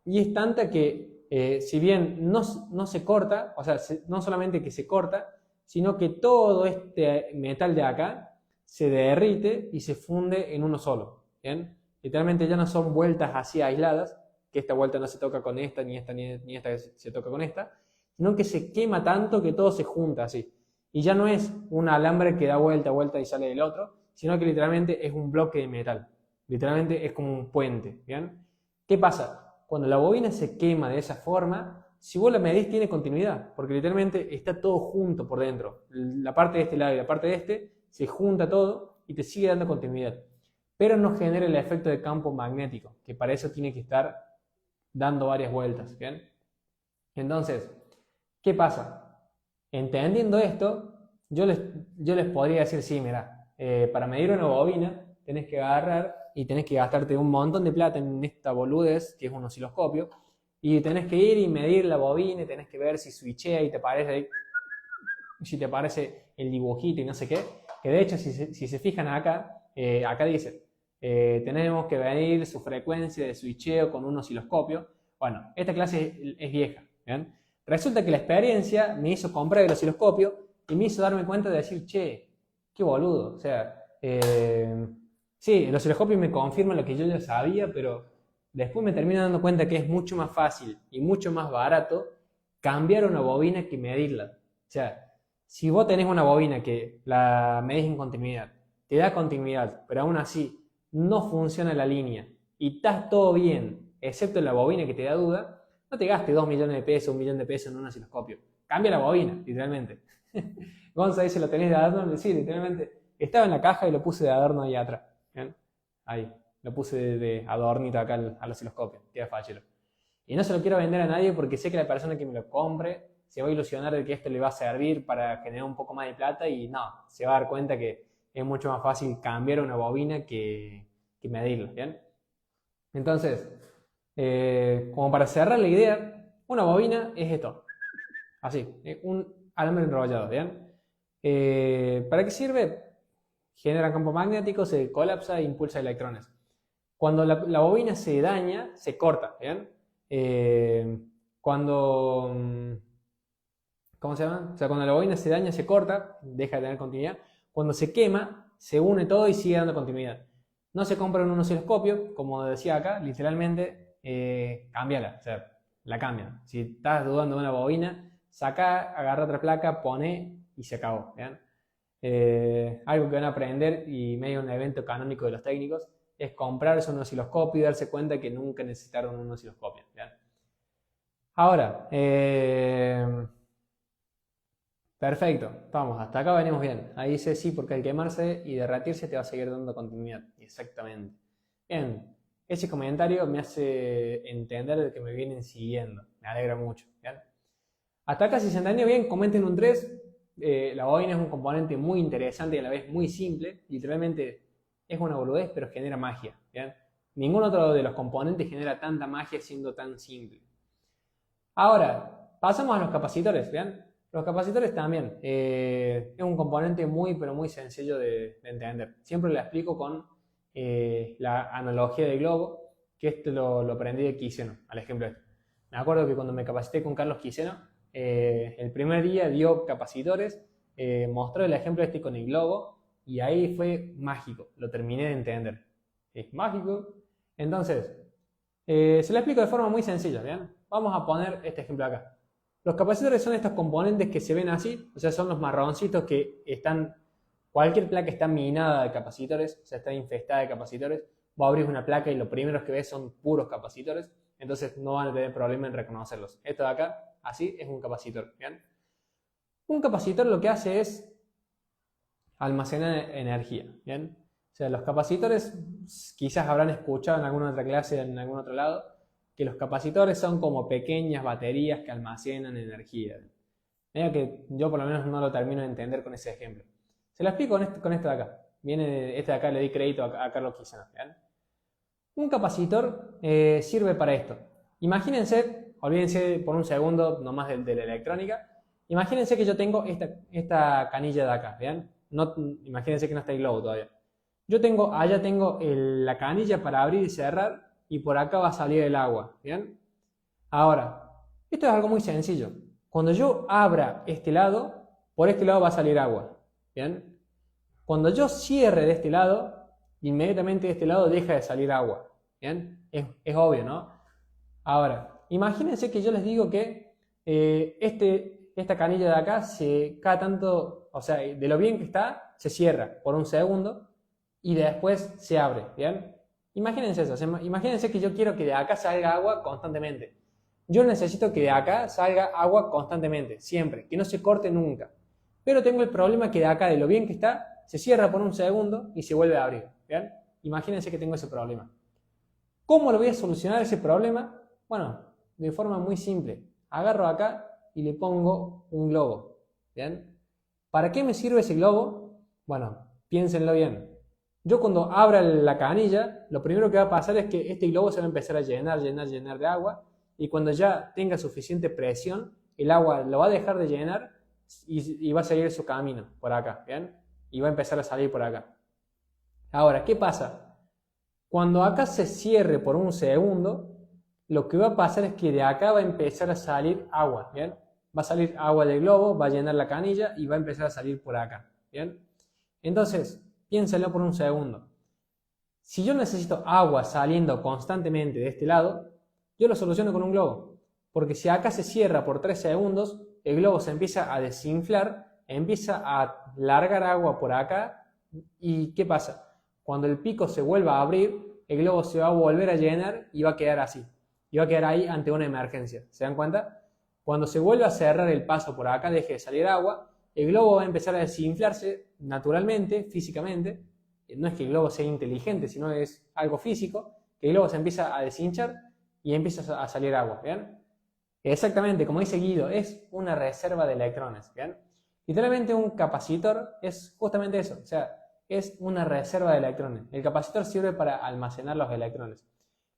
[SPEAKER 1] y es tanta que si bien no se corta, o sea, no solamente que se corta, sino que todo este metal de acá se derrite y se funde en uno solo. ¿Bien? Literalmente ya no son vueltas así aisladas, que esta vuelta no se toca con esta, ni esta, ni esta se toca con esta, sino que se quema tanto que todo se junta así. Y ya no es un alambre que da vuelta, vuelta y sale del otro, sino que literalmente es un bloque de metal. Literalmente es como un puente. ¿Bien? ¿Qué pasa? Cuando la bobina se quema de esa forma, si vos la medís tiene continuidad, porque literalmente está todo junto por dentro. La parte de este lado y la parte de este se junta todo y te sigue dando continuidad. Pero no genera el efecto de campo magnético, que para eso tiene que estar dando varias vueltas. ¿Bien? Entonces, ¿qué pasa? Entendiendo esto, yo les podría decir, sí, mira, para medir una bobina tenés que agarrar y tenés que gastarte un montón de plata en esta boludez, que es un osciloscopio, y tenés que ir y medir la bobina y tenés que ver si switchea y te parece ahí, si te aparece el dibujito y no sé qué, que de hecho si se fijan acá, acá dice, tenemos que medir su frecuencia de switcheo con un osciloscopio. Bueno, esta clase es vieja, ¿bien? Resulta que la experiencia me hizo comprar el osciloscopio y me hizo darme cuenta de decir, che, qué boludo, o sea, sí, el osciloscopio me confirma lo que yo ya sabía, pero después me termino dando cuenta que es mucho más fácil y mucho más barato cambiar una bobina que medirla. O sea, si vos tenés una bobina que la medís en continuidad, te da continuidad, pero aún así no funciona la línea y estás todo bien, excepto la bobina que te da duda, no te gastes 2 millones de pesos, 1 millón de pesos en un osciloscopio. Cambia la bobina, literalmente. Gonza dice, ¿lo tenés de adorno? Sí, literalmente. Estaba en la caja y lo puse de adorno ahí atrás. ¿Bien? Ahí. Lo puse de adornito acá al osciloscopio. Queda fachero. Y no se lo quiero vender a nadie porque sé que la persona que me lo compre se va a ilusionar de que esto le va a servir para generar un poco más de plata y no, se va a dar cuenta que es mucho más fácil cambiar una bobina que medirla. ¿Bien? Entonces, como para cerrar la idea, una bobina es esto. Así, un alambre enrollado. ¿Bien? ¿Para qué sirve? Genera campo magnético, se colapsa e impulsa electrones. Cuando la bobina se daña, se corta. ¿Bien? Cuando... ¿Cómo se llama? O sea, cuando la bobina se daña, se corta, deja de tener continuidad. Cuando se quema, se une todo y sigue dando continuidad. No se compra en un osciloscopio, como decía acá, literalmente, cámbiala, o sea, la cambian. Si estás dudando de una bobina, saca, agarra otra placa, pone y se acabó. ¿Bien? Algo que van a aprender y medio un evento canónico de los técnicos es comprarse un osciloscopio y darse cuenta que nunca necesitaron un osciloscopio. ¿Bien? Ahora, perfecto, vamos, hasta acá venimos bien. Ahí dice sí, porque al quemarse y derretirse te va a seguir dando continuidad. Exactamente. Bien, ese comentario me hace entender de que me vienen siguiendo. Me alegra mucho. ¿Bien? Hasta acá, si se entendió bien, comenten un 3. La bobina es un componente muy interesante y a la vez muy simple. Literalmente es una boludez, pero genera magia. ¿Bien? Ningún otro de los componentes genera tanta magia siendo tan simple. Ahora, pasamos a los capacitores. ¿Bien? Los capacitores también. Es un componente muy, pero muy sencillo de entender. Siempre lo explico con la analogía del globo, que esto lo aprendí de Quiseno, al ejemplo este. Me acuerdo que cuando me capacité con Carlos Quiseno, el primer día dio capacitores, mostró el ejemplo este con el globo y ahí fue mágico, lo terminé de entender. Es mágico. Entonces, se lo explico de forma muy sencilla. ¿Bien? Vamos a poner este ejemplo acá. Los capacitores son estos componentes que se ven así, o sea, son los marroncitos que están, cualquier placa está minada de capacitores, o sea, está infestada de capacitores. Vos abrís una placa y lo primero que ves son puros capacitores, entonces no van a tener problema en reconocerlos. Esto de acá, así, es un capacitor. ¿Bien? Un capacitor lo que hace es almacenar energía. ¿Bien? O sea, los capacitores, quizás habrán escuchado en alguna otra clase, en algún otro lado, que los capacitores son como pequeñas baterías que almacenan energía. Mira que yo por lo menos no lo termino de entender con ese ejemplo. Se lo explico con esto de acá. Este de acá le di crédito a Carlos Quiseno. ¿Bien? Un capacitor sirve para esto. Imagínense olvídense por un segundo nomás de la electrónica. Imagínense que yo tengo esta canilla de acá, ¿vean? No, imagínense que no está el globo todavía. Allá tengo la canilla para abrir y cerrar y por acá va a salir el agua, ¿bien? Ahora, esto es algo muy sencillo. Cuando yo abra este lado, por este lado va a salir agua, ¿bien? Cuando yo cierre de este lado, inmediatamente de este lado deja de salir agua, ¿bien? Es obvio, ¿no? Ahora, imagínense que yo les digo que esta canilla de acá cada tanto, o sea, de lo bien que está, se cierra por un segundo y después se abre, ¿bien? Imagínense eso, imagínense que yo quiero que de acá salga agua constantemente. Yo necesito que de acá salga agua constantemente, siempre, que no se corte nunca. Pero tengo el problema que de acá, de lo bien que está, se cierra por un segundo y se vuelve a abrir, ¿bien? Imagínense que tengo ese problema. ¿Cómo lo voy a solucionar ese problema? Bueno, de forma muy simple. Agarro acá y le pongo un globo, ¿bien? ¿Para qué me sirve ese globo? Bueno, piénsenlo bien. Yo cuando abra la canilla, lo primero que va a pasar es que este globo se va a empezar a llenar de agua y cuando ya tenga suficiente presión, el agua lo va a dejar de llenar y va a seguir su camino por acá, ¿bien? Y va a empezar a salir por acá. Ahora, ¿qué pasa? Cuando acá se cierre por un segundo, lo que va a pasar es que de acá va a empezar a salir agua, ¿bien? Va a salir agua del globo, va a llenar la canilla y va a empezar a salir por acá, ¿bien? Entonces, piénsenlo por un segundo. Si yo necesito agua saliendo constantemente de este lado, yo lo soluciono con un globo. Porque si acá se cierra por 3 segundos, el globo se empieza a desinflar, empieza a largar agua por acá. ¿Y qué pasa? Cuando el pico se vuelva a abrir, el globo se va a volver a llenar y va a quedar así. Y va a quedar ahí ante una emergencia. ¿Se dan cuenta? Cuando se vuelva a cerrar el paso por acá, deje de salir agua, el globo va a empezar a desinflarse naturalmente, físicamente. No es que el globo sea inteligente, sino es algo físico, que el globo se empieza a deshinchar y empieza a salir agua, ¿bien? Exactamente, como dice Guido, es una reserva de electrones, ¿bien? Literalmente un capacitor es justamente eso, o sea, es una reserva de electrones. El capacitor sirve para almacenar los electrones.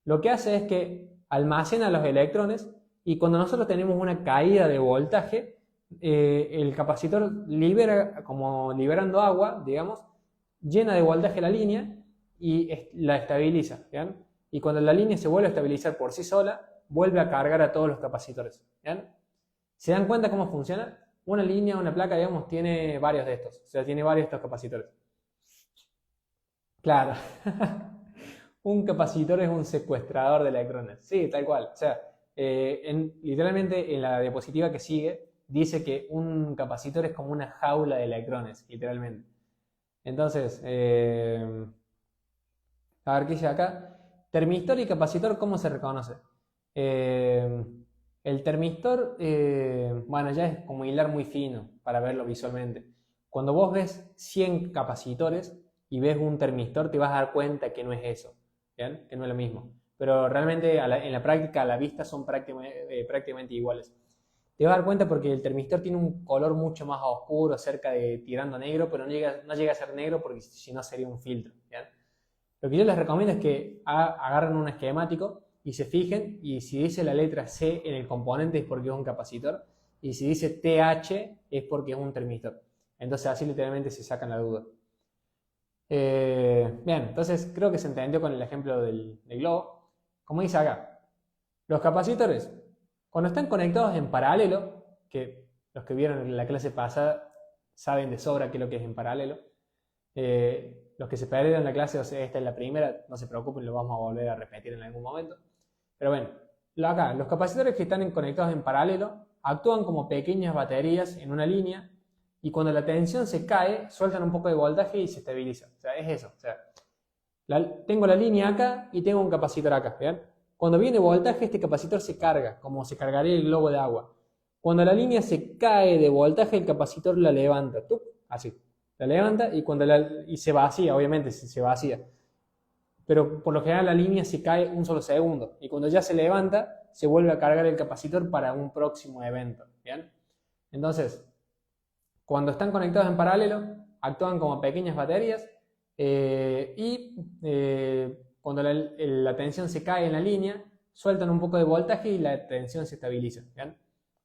[SPEAKER 1] Lo que hace es que almacena los electrones y cuando nosotros tenemos una caída de voltaje, el capacitor libera, como liberando agua, digamos, llena de voltaje la línea y la estabiliza, ¿bien? Y cuando la línea se vuelve a estabilizar por sí sola, vuelve a cargar a todos los capacitores, ¿bien? ¿Se dan cuenta cómo funciona? Una línea, una placa, digamos, tiene varios de estos, o sea, tiene varios de estos capacitores. Claro, un capacitor es un secuestrador de electrones, sí, tal cual, o sea, literalmente en la diapositiva que sigue, dice que un capacitor es como una jaula de electrones, literalmente. Entonces, a ver qué dice acá. Termistor y capacitor, ¿cómo se reconoce? El termistor, bueno, ya es como hilar muy fino para verlo visualmente. Cuando vos ves 100 capacitores y ves un termistor, te vas a dar cuenta que no es eso, ¿bien? Que no es lo mismo. Pero realmente en la práctica, a la vista, son prácticamente iguales. Te vas a dar cuenta porque el termistor tiene un color mucho más oscuro, cerca de tirando a negro, pero no llega a ser negro porque si no sería un filtro, ¿bien? Lo que yo les recomiendo es que agarren un esquemático y se fijen, y si dice la letra C en el componente es porque es un capacitor, y si dice TH es porque es un termistor. Entonces así literalmente se sacan la duda. Bien, entonces creo que se entendió con el ejemplo del globo. Como dice acá, los capacitores, cuando están conectados en paralelo, que los que vieron en la clase pasada saben de sobra qué es lo que es en paralelo, los que se perdieron la clase, o sea, esta es la primera, no se preocupen, lo vamos a volver a repetir en algún momento. Pero bueno, acá, los capacitores que están conectados en paralelo actúan como pequeñas baterías en una línea y cuando la tensión se cae, sueltan un poco de voltaje y se estabiliza. O sea, es eso. O sea, tengo la línea acá y tengo un capacitor acá, ¿bien? Cuando viene voltaje, este capacitor se carga, como se cargaría el globo de agua. Cuando la línea se cae de voltaje, el capacitor la levanta, ¡tup! Así. La levanta y se vacía, obviamente, se vacía. Pero por lo general la línea se cae un solo segundo y cuando ya se levanta se vuelve a cargar el capacitor para un próximo evento, ¿bien? Entonces, cuando están conectados en paralelo actúan como pequeñas baterías cuando la tensión se cae en la línea sueltan un poco de voltaje y la tensión se estabiliza. ¿Bien?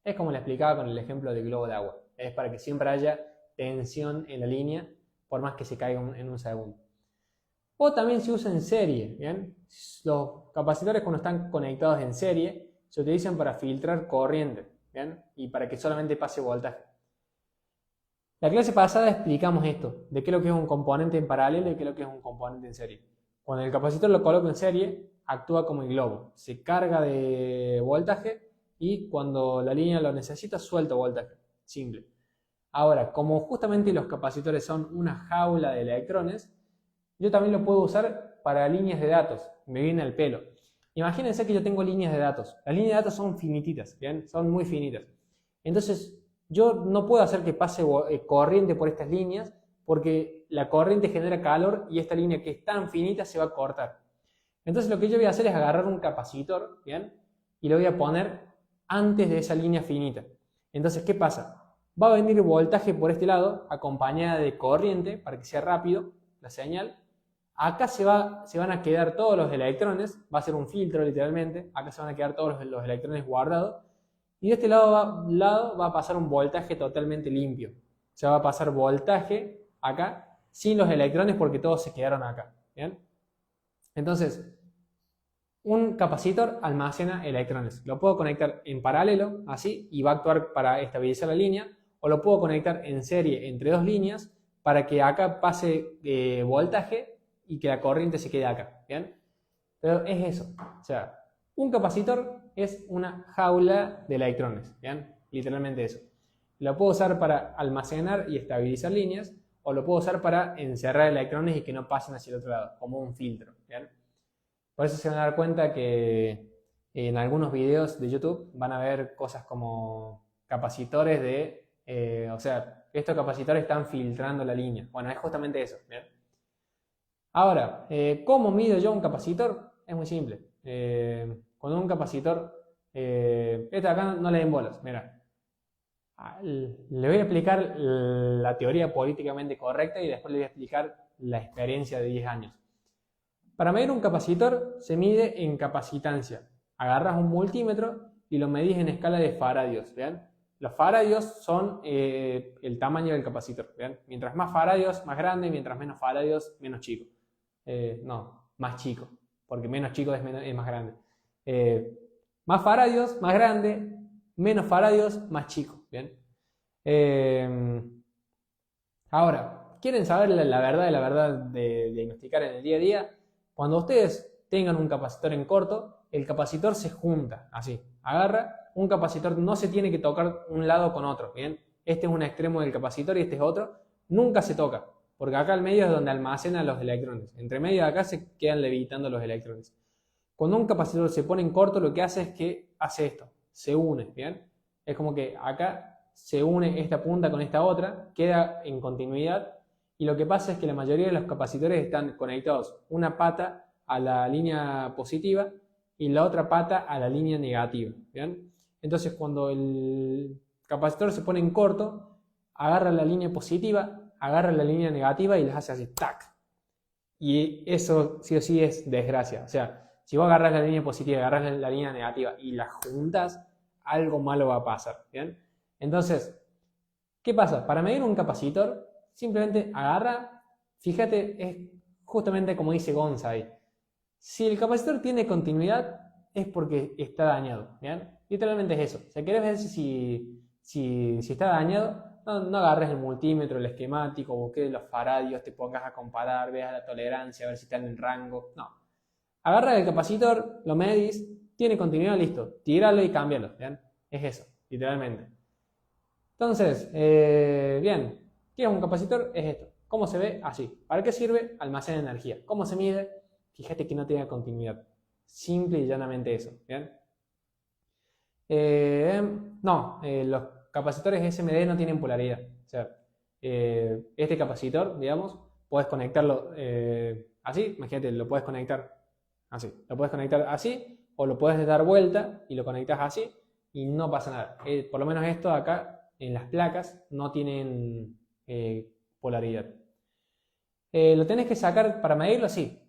[SPEAKER 1] Es como le explicaba con el ejemplo del globo de agua. Es para que siempre haya tensión en la línea, por más que se caiga en un segundo. O también se usa en serie. ¿Bien? Los capacitores, cuando están conectados en serie, se utilizan para filtrar corriente. ¿Bien? Y para que solamente pase voltaje. La clase pasada explicamos esto, de qué es lo que es un componente en paralelo y qué es lo que es un componente en serie. Cuando el capacitor lo coloco en serie, actúa como el globo, se carga de voltaje y cuando la línea lo necesita, suelta voltaje, simple. Ahora, como justamente los capacitores son una jaula de electrones, yo también lo puedo usar para líneas de datos, me viene al pelo. Imagínense que yo tengo líneas de datos, las líneas de datos son finititas, ¿bien? Son muy finitas. Entonces, yo no puedo hacer que pase corriente por estas líneas porque la corriente genera calor y esta línea que es tan finita se va a cortar. Entonces lo que yo voy a hacer es agarrar un capacitor, ¿bien? Y lo voy a poner antes de esa línea finita. Entonces, ¿qué pasa? Va a venir voltaje por este lado acompañada de corriente para que sea rápido la señal. Acá se van a quedar todos los electrones, va a ser un filtro literalmente, acá se van a quedar todos los electrones guardados. Y de este lado va a pasar un voltaje totalmente limpio. O sea, va a pasar voltaje acá sin los electrones porque todos se quedaron acá. ¿Bien? Entonces, un capacitor almacena electrones. Lo puedo conectar en paralelo, así, y va a actuar para estabilizar la línea. O lo puedo conectar en serie entre dos líneas para que acá pase voltaje y que la corriente se quede acá. ¿Bien? Pero es eso. O sea, un capacitor es una jaula de electrones, ¿bien? Literalmente eso. Lo puedo usar para almacenar y estabilizar líneas, o lo puedo usar para encerrar electrones y que no pasen hacia el otro lado, como un filtro, ¿bien? Por eso se van a dar cuenta que en algunos videos de YouTube van a ver cosas como capacitores o sea, estos capacitores están filtrando la línea. Bueno, es justamente eso, ¿bien? Ahora, ¿cómo mido yo un capacitor? Es muy simple. Con un capacitor, esta acá no le den bolas, mira. Le voy a explicar la teoría políticamente correcta y después le voy a explicar la experiencia de 10 años. Para medir un capacitor se mide en capacitancia. Agarras un multímetro y lo medís en escala de faradios, ¿vean? Los faradios son el tamaño del capacitor, ¿vean? Mientras más faradios, más grande, mientras menos faradios, menos chico. No, más chico, porque menos chico es más grande. Más faradios, más grande, menos faradios, más chico. ¿Bien? Ahora, ¿quieren saber la verdad de diagnosticar en el día a día? Cuando ustedes tengan un capacitor en corto, el capacitor se junta, así, agarra, un capacitor no se tiene que tocar un lado con otro, ¿bien? Este es un extremo del capacitor y este es otro, nunca se toca, porque acá al medio es donde almacenan los electrones, entre medio de acá se quedan levitando los electrones. Cuando un capacitor se pone en corto, lo que hace es que hace esto, se une, ¿bien? Es como que acá se une esta punta con esta otra, queda en continuidad, y lo que pasa es que la mayoría de los capacitores están conectados una pata a la línea positiva y la otra pata a la línea negativa, ¿bien? Entonces cuando el capacitor se pone en corto, agarra la línea positiva, agarra la línea negativa y las hace así, ¡tac! Y eso sí o sí es desgracia, o sea, si vos agarras la línea positiva y agarras la línea negativa y las juntas, algo malo va a pasar, ¿bien? Entonces, ¿qué pasa? Para medir un capacitor, simplemente agarra, fíjate, es justamente como dice Gonza ahí. Si el capacitor tiene continuidad, es porque está dañado, ¿bien? Literalmente es eso. Si querés ver si está dañado, no agarres el multímetro, el esquemático, busques los faradios, te pongas a comparar, veas la tolerancia, a ver si está en el rango, no. Agarra el capacitor, lo medís, tiene continuidad, listo. Tíralo y cámbialo, ¿bien? Es eso, literalmente. Entonces, bien, ¿qué es un capacitor? Es esto. ¿Cómo se ve? Así. ¿Para qué sirve? Almacena energía. ¿Cómo se mide? Fíjate que no tenga continuidad. Simple y llanamente eso, ¿bien? Los capacitores SMD no tienen polaridad. O sea, este capacitor, digamos, puedes conectarlo así. Imagínate, lo puedes conectar así. Lo puedes conectar así o lo puedes dar vuelta y lo conectas así y no pasa nada. Por lo menos esto acá en las placas no tienen polaridad. ¿Lo tenés que sacar para medirlo? Sí.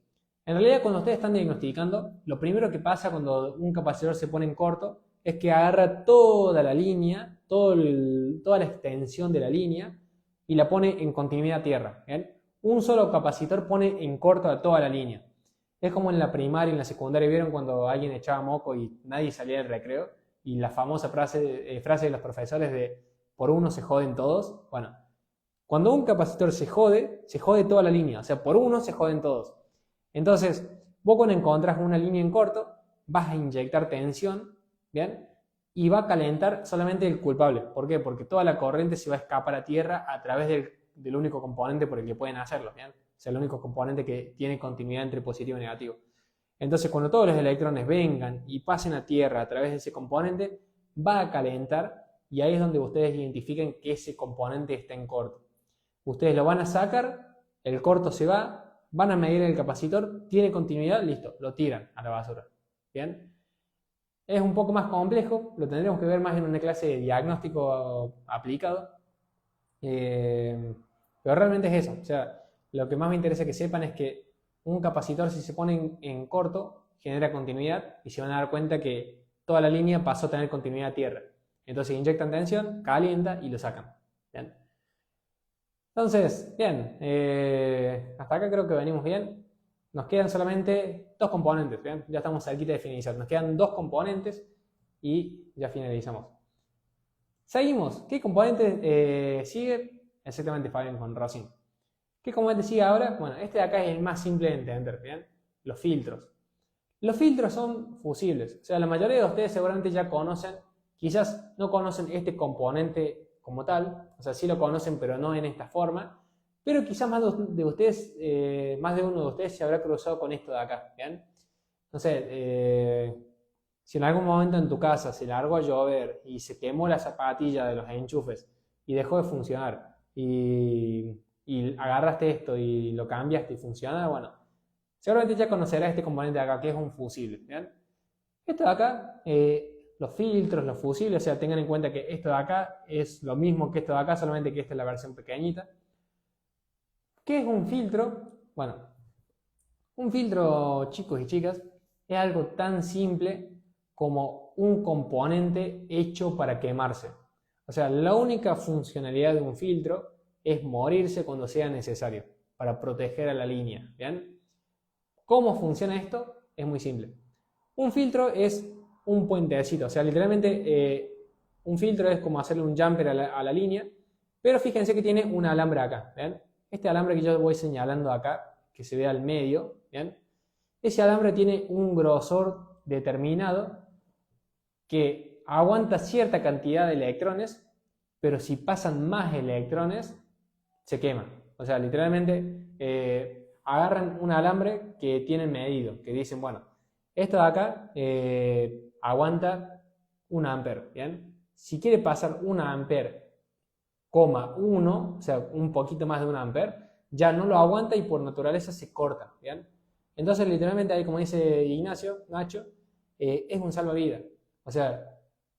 [SPEAKER 1] En realidad, cuando ustedes están diagnosticando, lo primero que pasa cuando un capacitor se pone en corto es que agarra toda la línea, toda la extensión de la línea y la pone en continuidad a tierra. ¿Bien? Un solo capacitor pone en corto a toda la línea. Es como en la primaria y en la secundaria, ¿vieron cuando alguien echaba moco y nadie salía del recreo? Y la famosa frase de los profesores de por uno se joden todos. Bueno, cuando un capacitor se jode toda la línea. O sea, por uno se joden todos. Entonces, vos cuando encontrás una línea en corto, vas a inyectar tensión, ¿bien? Y va a calentar solamente el culpable. ¿Por qué? Porque toda la corriente se va a escapar a tierra a través del único componente por el que pueden hacerlo, ¿bien? O sea, el único componente que tiene continuidad entre positivo y negativo. Entonces, cuando todos los electrones vengan y pasen a tierra a través de ese componente, va a calentar y ahí es donde ustedes identifiquen que ese componente está en corto. Ustedes lo van a sacar, el corto se va, van a medir el capacitor, tiene continuidad, listo, lo tiran a la basura. ¿Bien? Es un poco más complejo, lo tendremos que ver más en una clase de diagnóstico aplicado. Pero realmente es eso. O sea, lo que más me interesa que sepan es que un capacitor, si se pone en corto, genera continuidad y se van a dar cuenta que toda la línea pasó a tener continuidad a tierra. Entonces inyectan tensión, calienta y lo sacan. ¿Bien? Entonces, bien, hasta acá creo que venimos bien. Nos quedan solamente dos componentes, ¿bien? Ya estamos cerquita de finalizar. Nos quedan dos componentes y ya finalizamos. Seguimos. ¿Qué componente sigue? Exactamente, Fabián, con Rosin. ¿Qué componente sigue ahora? Bueno, este de acá es el más simple de entender, ¿bien? Los filtros. Los filtros son fusibles. O sea, la mayoría de ustedes seguramente ya conocen, quizás no conocen este componente como tal, o sea, sí lo conocen, pero no en esta forma, pero quizás más de ustedes, más de uno de ustedes se habrá cruzado con esto de acá, ¿bien? Entonces, si en algún momento en tu casa se largó a llover y se quemó la zapatilla de los enchufes y dejó de funcionar y agarraste esto y lo cambiaste y funciona, bueno, seguramente ya conocerás este componente de acá que es un fusible, ¿bien? Esto de acá, los filtros, los fusibles, o sea, tengan en cuenta que esto de acá es lo mismo que esto de acá, solamente que esta es la versión pequeñita. ¿Qué es un filtro? Bueno, un filtro, chicos y chicas, es algo tan simple como un componente hecho para quemarse. O sea, la única funcionalidad de un filtro es morirse cuando sea necesario, para proteger a la línea, ¿bien? ¿Cómo funciona esto? Es muy simple. Un filtro es un puentecito, o sea, literalmente un filtro es como hacerle un jumper a la línea, pero fíjense que tiene un alambre acá, ¿ven? Este alambre que yo voy señalando acá, que se ve al medio, ¿ven? Ese alambre tiene un grosor determinado que aguanta cierta cantidad de electrones, pero si pasan más electrones, se quema. O sea, literalmente agarran un alambre que tienen medido, que dicen, bueno, esto de acá aguanta 1 ampere, ¿bien? Si quiere pasar 1 ampere, 1, o sea, un poquito más de 1 ampere, ya no lo aguanta y por naturaleza se corta, ¿bien? Entonces, literalmente, ahí como dice Ignacio, Nacho, es un salvavidas. O sea,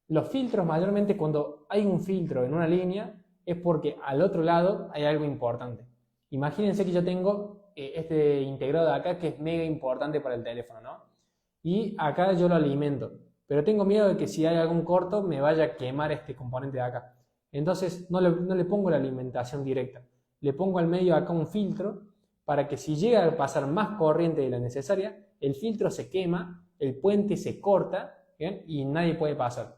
[SPEAKER 1] los filtros mayormente cuando hay un filtro en una línea es porque al otro lado hay algo importante. Imagínense que yo tengo este integrado de acá que es mega importante para el teléfono, ¿no? Y acá yo lo alimento, pero tengo miedo de que si hay algún corto me vaya a quemar este componente de acá. Entonces no le pongo la alimentación directa, le pongo al medio acá un filtro para que si llega a pasar más corriente de la necesaria, el filtro se quema, el puente se corta, ¿bien? Y nadie puede pasar.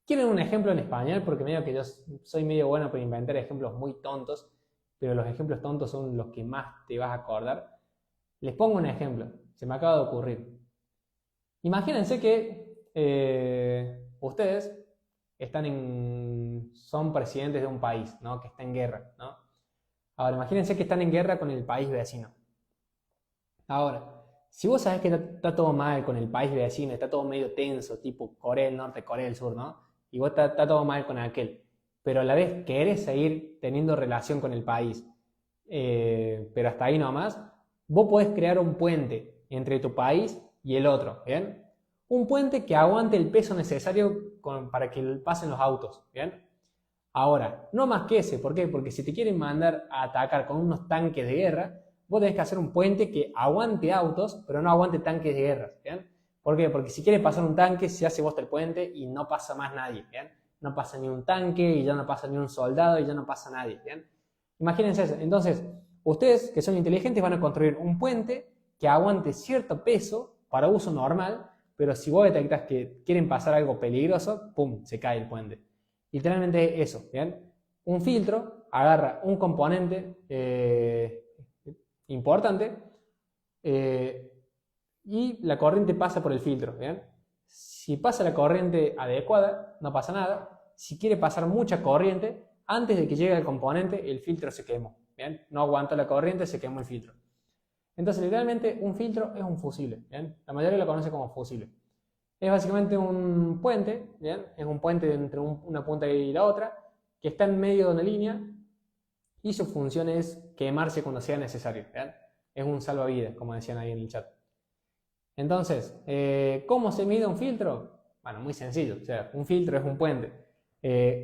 [SPEAKER 1] ¿Quieren un ejemplo en español? Porque medio que yo soy medio bueno para inventar ejemplos muy tontos, pero los ejemplos tontos son los que más te vas a acordar. Les pongo un ejemplo, se me acaba de ocurrir. Imagínense que ustedes son presidentes de un país, ¿no? Que está en guerra, ¿no? Ahora, imagínense que están en guerra con el país vecino. Ahora, si vos sabés que está todo mal con el país vecino, está todo medio tenso, tipo Corea del Norte, Corea del Sur, ¿no? Y vos está todo mal con aquel, pero a la vez querés seguir teniendo relación con el país, pero hasta ahí nomás, vos podés crear un puente entre tu país y el otro, ¿bien? Un puente que aguante el peso necesario para que pasen los autos, ¿bien? Ahora, no más que ese, ¿por qué? Porque si te quieren mandar a atacar con unos tanques de guerra, Vos tenés que hacer un puente que aguante autos, pero no aguante tanques de guerra, ¿bien? ¿Por qué? Porque si quiere pasar un tanque, se hace bosta el puente y no pasa más nadie, ¿bien? No pasa ni un tanque, y ya no pasa ni un soldado, y ya no pasa nadie, ¿bien? Imagínense eso. Entonces, ustedes que son inteligentes van a construir un puente que aguante cierto peso para uso normal, pero si vos detectas que quieren pasar algo peligroso, ¡pum!, se cae el puente. Literalmente eso, ¿bien? Un filtro agarra un componente importante y la corriente pasa por el filtro, ¿bien? Si pasa la corriente adecuada, no pasa nada. Si quiere pasar mucha corriente, antes de que llegue al componente, el filtro se quemó, ¿bien? No aguantó la corriente, se quemó el filtro. Entonces, literalmente, un filtro es un fusible, ¿bien? La mayoría lo conoce como fusible. Es básicamente un puente, ¿bien? Es un puente entre una punta y la otra, que está en medio de una línea y su función es quemarse cuando sea necesario, ¿bien? Es un salvavidas, como decían ahí en el chat. Entonces, ¿cómo se mide un filtro? Bueno, muy sencillo, o sea, un filtro es un puente.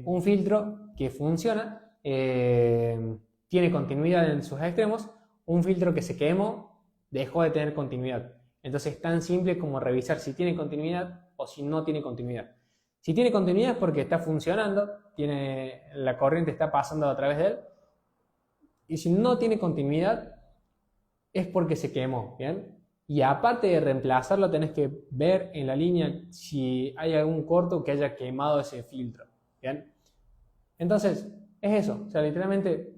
[SPEAKER 1] Un filtro que funciona, tiene continuidad en sus extremos. Un filtro que se quemó dejó de tener continuidad. Entonces es tan simple como revisar si tiene continuidad o si no tiene continuidad. Si tiene continuidad es porque está funcionando, la corriente está pasando a través de él. Y si no tiene continuidad es porque se quemó, ¿bien? Y aparte de reemplazarlo tenés que ver en la línea si hay algún corto que haya quemado ese filtro, ¿bien? Entonces, es eso, o sea, literalmente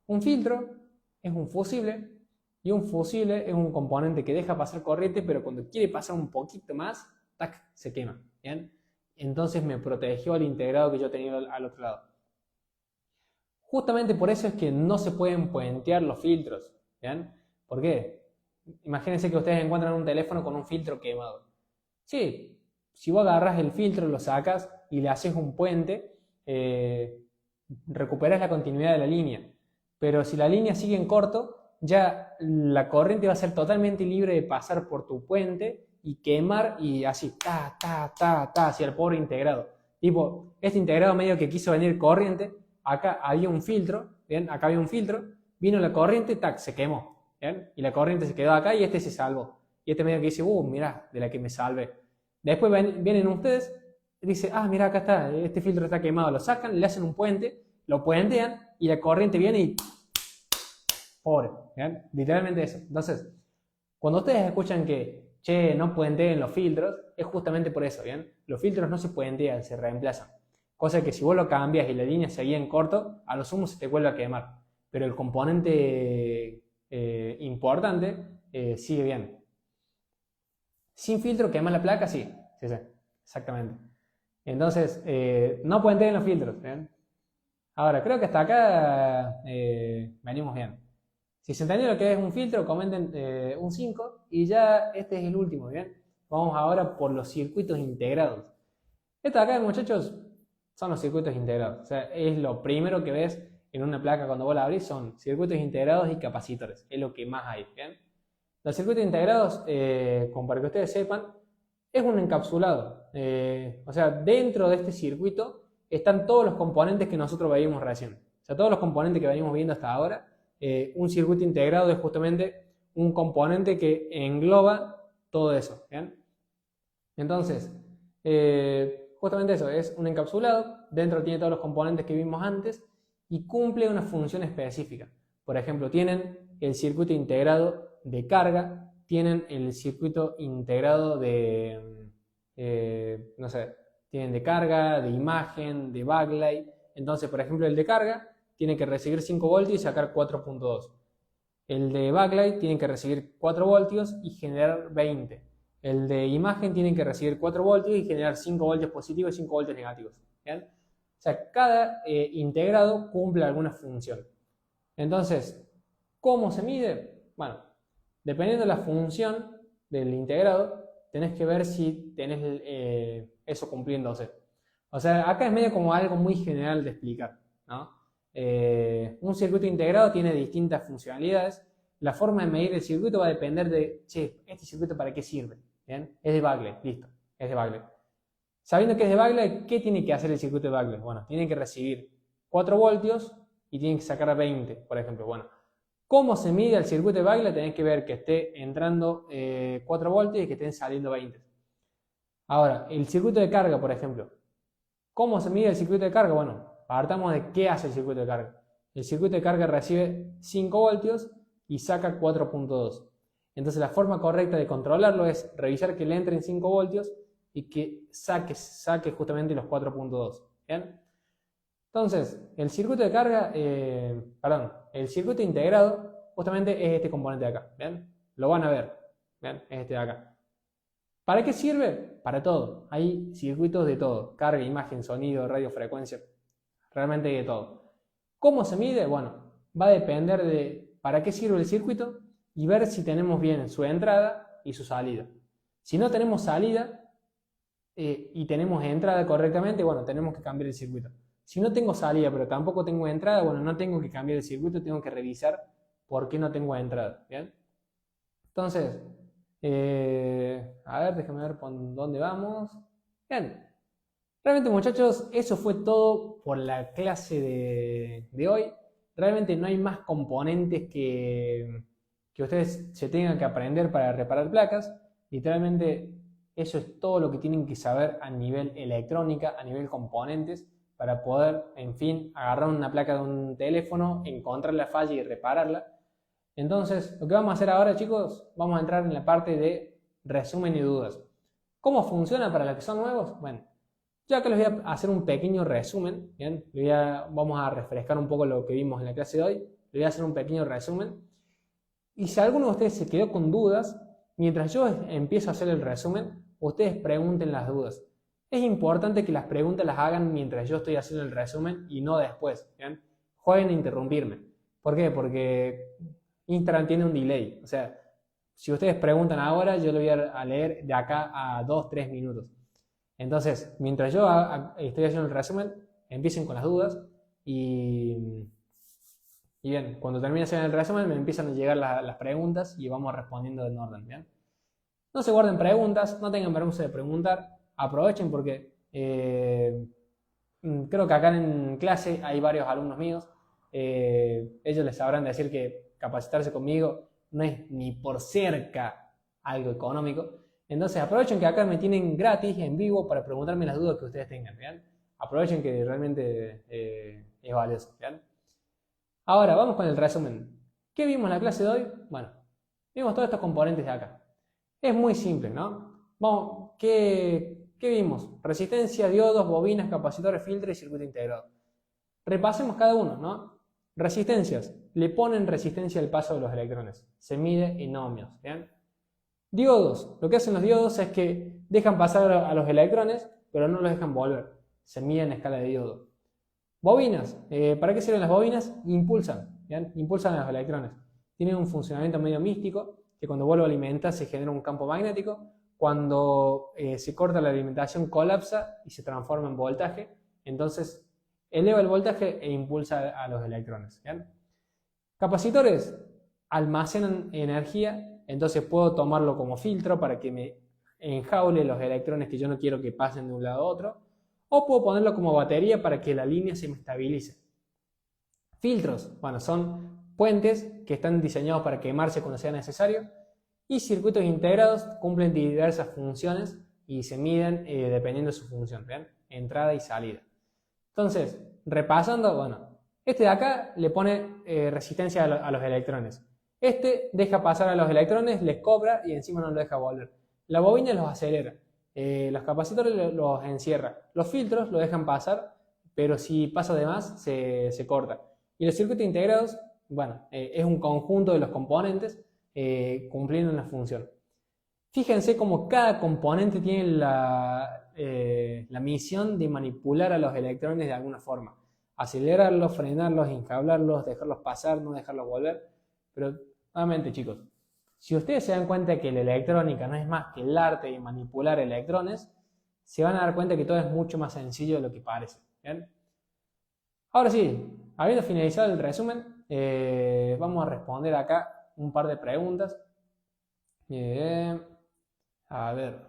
[SPEAKER 1] un filtro es un fusible y un fusible es un componente que deja pasar corriente, pero cuando quiere pasar un poquito más, ¡tac!, se quema, ¿bien? Entonces me protegió el integrado que yo tenía al otro lado. Justamente por eso es que no se pueden puentear los filtros, ¿bien? ¿Por qué? Imagínense que ustedes encuentran un teléfono con un filtro quemado. Sí, si vos agarras el filtro, lo sacas y le haces un puente, recuperas la continuidad de la línea. Pero si la línea sigue en corto, ya la corriente va a ser totalmente libre de pasar por tu puente y quemar y así, hacia el pobre integrado. Tipo, este integrado medio que quiso venir corriente, acá había un filtro, ¿bien? Acá había un filtro, vino la corriente, tac, se quemó, ¿bien? Y la corriente se quedó acá y este se salvó. Y este medio que dice, mirá, de la que me salvé. Después vienen ustedes, dice, mirá, acá está, este filtro está quemado, lo sacan, le hacen un puente, lo puentean y la corriente viene y pobre, ¿bien? Literalmente eso. Entonces, cuando ustedes escuchan que, che, no puenteen los filtros, es justamente por eso, ¿bien? Los filtros no se puentean, se reemplazan. Cosa que si vos lo cambias y la línea seguía en corto, a lo sumo se te vuelve a quemar. Pero el componente importante sigue bien. Sin filtro quemas la placa, sí, exactamente. Entonces, no puenteen los filtros, ¿bien? Ahora, creo que hasta acá venimos bien. Si se entendió lo que es un filtro, comenten un 5 y ya este es el último, ¿bien? Vamos ahora por los circuitos integrados. Esto de acá, muchachos, son los circuitos integrados. O sea, es lo primero que ves en una placa cuando vos la abrís, son circuitos integrados y capacitores. Es lo que más hay, ¿bien? Los circuitos integrados, como para que ustedes sepan, es un encapsulado. O sea, dentro de este circuito están todos los componentes que nosotros veíamos recién. O sea, todos los componentes que venimos viendo hasta ahora. Un circuito integrado es justamente un componente que engloba todo eso, ¿bien? Entonces, justamente eso, es un encapsulado, dentro tiene todos los componentes que vimos antes y cumple una función específica. Por ejemplo, tienen el circuito integrado de carga, tienen el circuito integrado de, no sé, tienen de carga, de imagen, de backlight. Entonces, por ejemplo, el de carga tiene que recibir 5 voltios y sacar 4.2. El de backlight tiene que recibir 4 voltios y generar 20. El de imagen tiene que recibir 4 voltios y generar 5 voltios positivos y 5 voltios negativos. ¿Bien? O sea, cada integrado cumple alguna función. Entonces, ¿cómo se mide? Bueno, dependiendo de la función del integrado, tenés que ver si tenés eso cumpliéndose. O sea, acá es medio como algo muy general de explicar, ¿no? Un circuito integrado tiene distintas funcionalidades. La forma de medir el circuito va a depender de, che, ¿este circuito para qué sirve? ¿Bien? Es de backlight, listo, es de backlight. Sabiendo que es de backlight, ¿qué tiene que hacer el circuito de backlight? Bueno, tiene que recibir 4 voltios y tiene que sacar 20, por ejemplo. Bueno, ¿Cómo se mide el circuito de Baglia? Tenés que ver que esté entrando 4 voltios y que estén saliendo 20. Ahora, el circuito de carga, por ejemplo. ¿Cómo se mide el circuito de carga? Bueno, partamos de qué hace el circuito de carga. El circuito de carga recibe 5 voltios y saca 4.2. Entonces la forma correcta de controlarlo es revisar que le entren 5 voltios y que saque justamente los 4.2. ¿Bien? Entonces, el circuito de carga, el circuito integrado justamente es este componente de acá. ¿Bien? Lo van a ver. ¿Bien? Es este de acá. ¿Para qué sirve? Para todo. Hay circuitos de todo. Carga, imagen, sonido, radiofrecuencia. Realmente de todo. ¿Cómo se mide? Bueno, va a depender de para qué sirve el circuito y ver si tenemos bien su entrada y su salida. Si no tenemos salida y tenemos entrada correctamente, bueno, tenemos que cambiar el circuito. Si no tengo salida pero tampoco tengo entrada, bueno, no tengo que cambiar el circuito, tengo que revisar por qué no tengo entrada. ¿Bien? Entonces, a ver, déjame ver por dónde vamos. Bien. Realmente, muchachos, eso fue todo por la clase de hoy. Realmente no hay más componentes que ustedes se tengan que aprender para reparar placas. Literalmente, eso es todo lo que tienen que saber a nivel electrónica, a nivel componentes, para poder, en fin, agarrar una placa de un teléfono, encontrar la falla y repararla. Entonces, lo que vamos a hacer ahora, chicos, vamos a entrar en la parte de resumen y dudas. ¿Cómo funciona para los que son nuevos? Bueno, yo acá les voy a hacer un pequeño resumen, ¿bien? Vamos a refrescar un poco lo que vimos en la clase de hoy. Les voy a hacer un pequeño resumen. Y si alguno de ustedes se quedó con dudas, mientras yo empiezo a hacer el resumen, ustedes pregunten las dudas. Es importante que las preguntas las hagan mientras yo estoy haciendo el resumen y no después, ¿bien? Jueguen a interrumpirme. ¿Por qué? Porque Instagram tiene un delay. O sea, si ustedes preguntan ahora, yo lo voy a leer de acá a 2-3 minutos. Entonces, mientras yo estoy haciendo el resumen, empiecen con las dudas y bien, cuando termine haciendo el resumen me empiezan a llegar las preguntas y vamos respondiendo en orden, ¿bien? No se guarden preguntas, no tengan vergüenza de preguntar, aprovechen porque creo que acá en clase hay varios alumnos míos, ellos les sabrán decir que capacitarse conmigo no es ni por cerca algo económico. Entonces aprovechen que acá me tienen gratis, en vivo, para preguntarme las dudas que ustedes tengan, ¿bien? Aprovechen que realmente es valioso, ¿bien? Ahora, vamos con el resumen. ¿Qué vimos en la clase de hoy? Bueno, vimos todos estos componentes de acá. Es muy simple, ¿no? Vamos, ¿qué vimos? Resistencia, diodos, bobinas, capacitores, filtros y circuito integrado. Repasemos cada uno, ¿no? Resistencias. Le ponen resistencia al paso de los electrones. Se mide en ohmios, ¿bien? Diodos. Lo que hacen los diodos es que dejan pasar a los electrones, pero no los dejan volver. Se mide en escala de diodo. Bobinas. ¿Para qué sirven las bobinas? Impulsan, ¿bien? Impulsan a los electrones. Tienen un funcionamiento medio místico, que cuando vuelve a alimentar se genera un campo magnético. Cuando se corta la alimentación colapsa y se transforma en voltaje. Entonces eleva el voltaje e impulsa a los electrones, ¿bien? Capacitores almacenan energía, entonces puedo tomarlo como filtro para que me enjaule los electrones que yo no quiero que pasen de un lado a otro, o puedo ponerlo como batería para que la línea se me estabilice. Filtros, bueno, son puentes que están diseñados para quemarse cuando sea necesario, y circuitos integrados cumplen diversas funciones y se miden dependiendo de su función, ¿bien? Entrada y salida. Entonces, repasando, bueno, este de acá le pone resistencia a los electrones. Este deja pasar a los electrones, les cobra y encima no lo deja volver. La bobina los acelera. Los capacitores los encierra. Los filtros lo dejan pasar, pero si pasa de más, se corta. Y los circuitos integrados, bueno, es un conjunto de los componentes cumpliendo una función. Fíjense cómo cada componente tiene la misión de manipular a los electrones de alguna forma. Acelerarlos, frenarlos, encablarlos, dejarlos pasar, no dejarlos volver. Pero, nuevamente, chicos, si ustedes se dan cuenta que la electrónica no es más que el arte de manipular electrones, se van a dar cuenta que todo es mucho más sencillo de lo que parece. ¿Bien? Ahora sí, habiendo finalizado el resumen, vamos a responder acá un par de preguntas. A ver.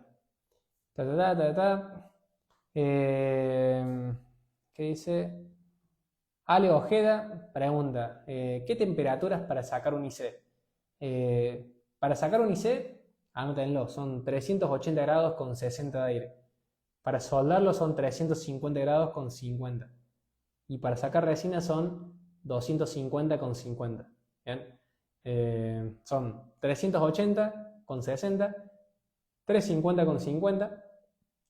[SPEAKER 1] ¿Qué dice? Ale Ojeda pregunta, ¿qué temperaturas para sacar un IC? Para sacar un IC, anótenlo, son 380 grados con 60 de aire. Para soldarlo son 350 grados con 50. Y para sacar resina son 250 con 50. ¿Bien? Son 380 con 60, 350 con 50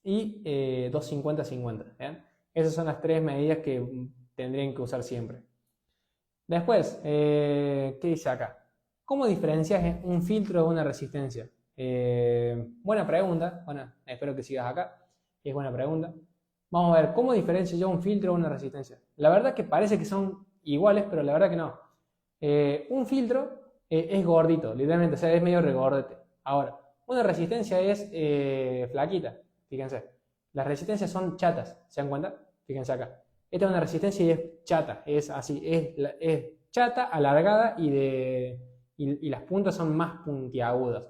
[SPEAKER 1] y 250 50. ¿Bien? Esas son las tres medidas que tendrían que usar siempre. Después, ¿qué dice acá? ¿Cómo diferencias un filtro de una resistencia? Buena pregunta. Bueno, espero que sigas acá. Es buena pregunta. Vamos a ver, ¿cómo diferencio yo un filtro de una resistencia? La verdad que parece que son iguales, pero la verdad que no. Un filtro es gordito, literalmente, o sea, es medio regordete. Ahora, una resistencia es flaquita, fíjense. Las resistencias son chatas, ¿se dan cuenta? Fíjense acá. Esta es una resistencia y es chata, es así, es chata, alargada y las puntas son más puntiagudas.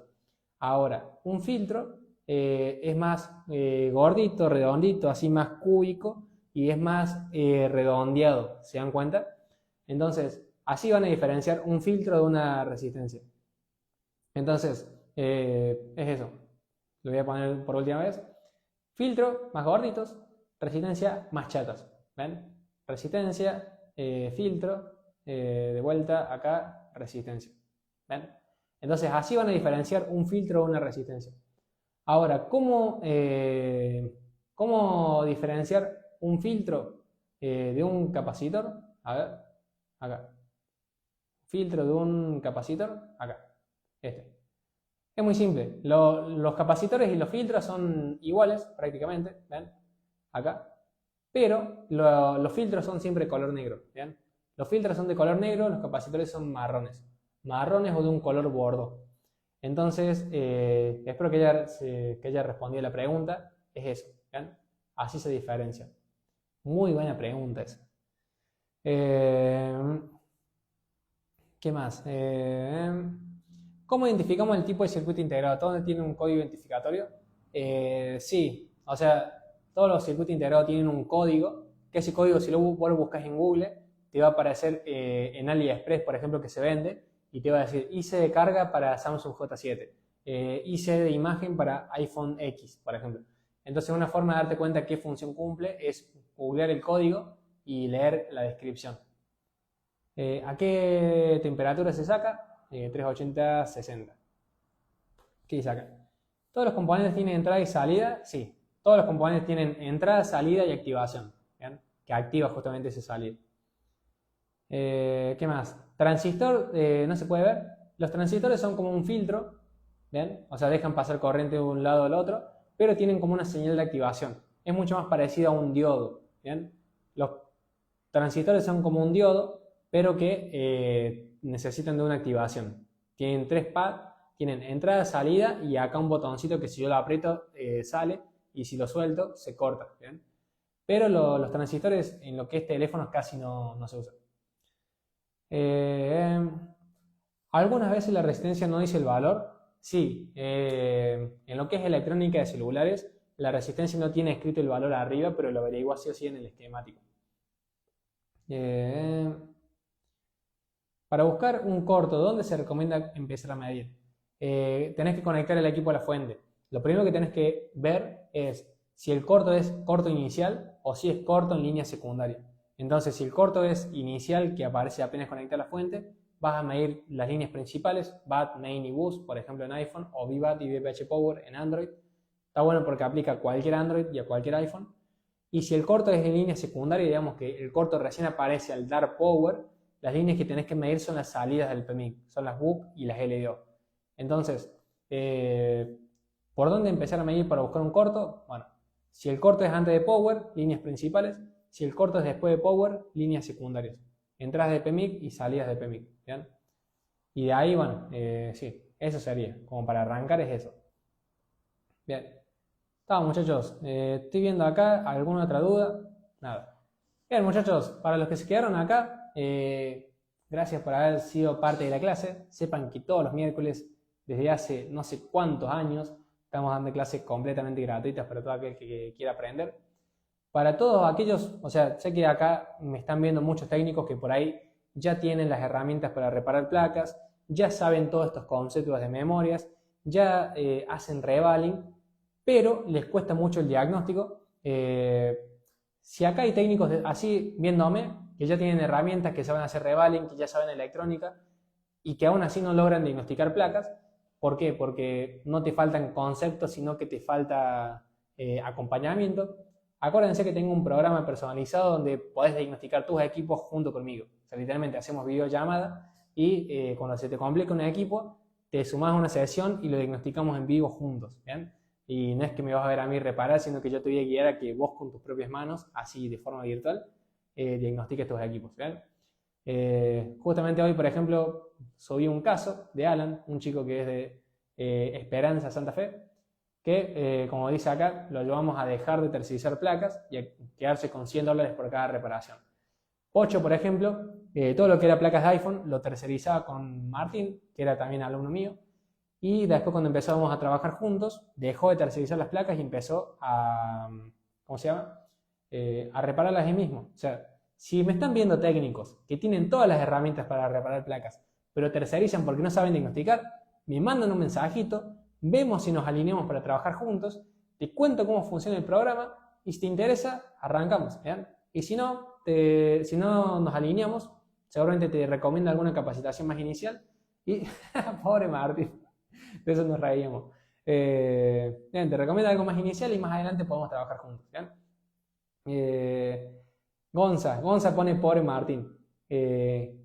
[SPEAKER 1] Ahora, un filtro es más gordito, redondito, así más cúbico y es más redondeado, ¿se dan cuenta? Entonces, así van a diferenciar un filtro de una resistencia. Entonces, es eso. Lo voy a poner por última vez. Filtro más gorditos, resistencia más chatas. ¿Ven? Resistencia, filtro, de vuelta acá, resistencia. ¿Ven? Entonces, así van a diferenciar un filtro de una resistencia. Ahora, ¿cómo diferenciar un filtro de un capacitor? A ver, acá. Filtro de un capacitor, acá. Este. Es muy simple. Los capacitores y los filtros son iguales prácticamente, ¿ven? Acá. Pero los filtros son siempre de color negro, ¿ven? Los filtros son de color negro, los capacitores son marrones. Marrones o de un color bordo. Entonces, espero que haya respondido la pregunta. Es eso, ¿ven? Así se diferencia. Muy buena pregunta esa. ¿Qué más? ¿Cómo identificamos el tipo de circuito integrado? ¿Todo tiene un código identificatorio? Sí, o sea, todos los circuitos integrados tienen un código, que ese código si vos lo buscas en Google, te va a aparecer en AliExpress, por ejemplo, que se vende, y te va a decir IC de carga para Samsung J7, IC de imagen para iPhone X, por ejemplo. Entonces, una forma de darte cuenta qué función cumple es googlear el código y leer la descripción. ¿A qué temperatura se saca? 380, 60. ¿Qué dice acá? ¿Todos los componentes tienen entrada y salida? Sí. Todos los componentes tienen entrada, salida y activación. ¿Bien? Que activa justamente esa salida. ¿Qué más? Transistor, no se puede ver. Los transistores son como un filtro. ¿Bien? O sea, dejan pasar corriente de un lado al otro, pero tienen como una señal de activación. Es mucho más parecido a un diodo. ¿Bien? Los transistores son como un diodo, pero que necesitan de una activación. Tienen 3 pads, tienen entrada, salida y acá un botoncito que si yo lo aprieto sale y si lo suelto se corta. ¿Bien? Pero los transistores en lo que es teléfonos casi no se usan. ¿Algunas veces la resistencia no dice el valor? Sí, en lo que es electrónica de celulares la resistencia no tiene escrito el valor arriba, pero lo averigua sí o sí en el esquemático. Para buscar un corto, ¿dónde se recomienda empezar a medir? Tenés que conectar el equipo a la fuente. Lo primero que tenés que ver es si el corto es corto inicial o si es corto en línea secundaria. Entonces, si el corto es inicial, que aparece apenas conectar la fuente, vas a medir las líneas principales, BAT, main y bus, por ejemplo en iPhone, o VBAT y VPH Power en Android. Está bueno porque aplica a cualquier Android y a cualquier iPhone. Y si el corto es en línea secundaria, digamos que el corto recién aparece al dar power, las líneas que tenés que medir son las salidas del PMIC, son las BUC y las LDO. Entonces, ¿por dónde empezar a medir para buscar un corto? Bueno, si el corto es antes de power, líneas principales. Si el corto es después de power, líneas secundarias. Entradas de PMIC y salidas de PMIC. ¿Bien? Y de ahí, bueno, sí, eso sería. Como para arrancar es eso. Bien. Está, muchachos. Estoy viendo acá alguna otra duda. Nada. Bien, muchachos, para los que se quedaron acá, gracias por haber sido parte de la clase. Sepan que todos los miércoles, desde hace no sé cuántos años, estamos dando clases completamente gratuitas para todo aquel que quiera aprender. Para todos aquellos, o sea, sé que acá me están viendo muchos técnicos que por ahí ya tienen las herramientas para reparar placas, ya saben todos estos conceptos de memorias, ya hacen revaling, pero les cuesta mucho el diagnóstico. Si acá hay técnicos así viéndome, que ya tienen herramientas, que saben hacer revaling, que ya saben electrónica, y que aún así no logran diagnosticar placas, ¿por qué? Porque no te faltan conceptos, sino que te falta acompañamiento. Acuérdense que tengo un programa personalizado donde podés diagnosticar tus equipos junto conmigo. O sea, literalmente hacemos videollamada y cuando se te complica un equipo, te sumás a una sesión y lo diagnosticamos en vivo juntos, ¿bien? Y no es que me vas a ver a mí reparar, sino que yo te voy a guiar a que vos con tus propias manos, así de forma virtual, diagnostiques tus equipos, ¿bien? Justamente hoy, por ejemplo, subí un caso de Alan, un chico que es de Esperanza, Santa Fe, que, como dice acá, lo llevamos a dejar de tercerizar placas y a quedarse con $100 por cada reparación. Pocho, por ejemplo, todo lo que era placas de iPhone lo tercerizaba con Martín, que era también alumno mío, y después cuando empezamos a trabajar juntos, dejó de tercerizar las placas y empezó a, ¿cómo se llama? A repararlas él mismo. O sea, si me están viendo técnicos que tienen todas las herramientas para reparar placas, pero tercerizan porque no saben diagnosticar, me mandan un mensajito, vemos si nos alineamos para trabajar juntos, te cuento cómo funciona el programa y si te interesa, arrancamos. ¿Bien? Y si no nos alineamos, seguramente te recomiendo alguna capacitación más inicial y pobre Martín, de eso nos reíamos. Bien, te recomiendo algo más inicial y más adelante podemos trabajar juntos. ¿Bien? Gonza pone pobre Martín.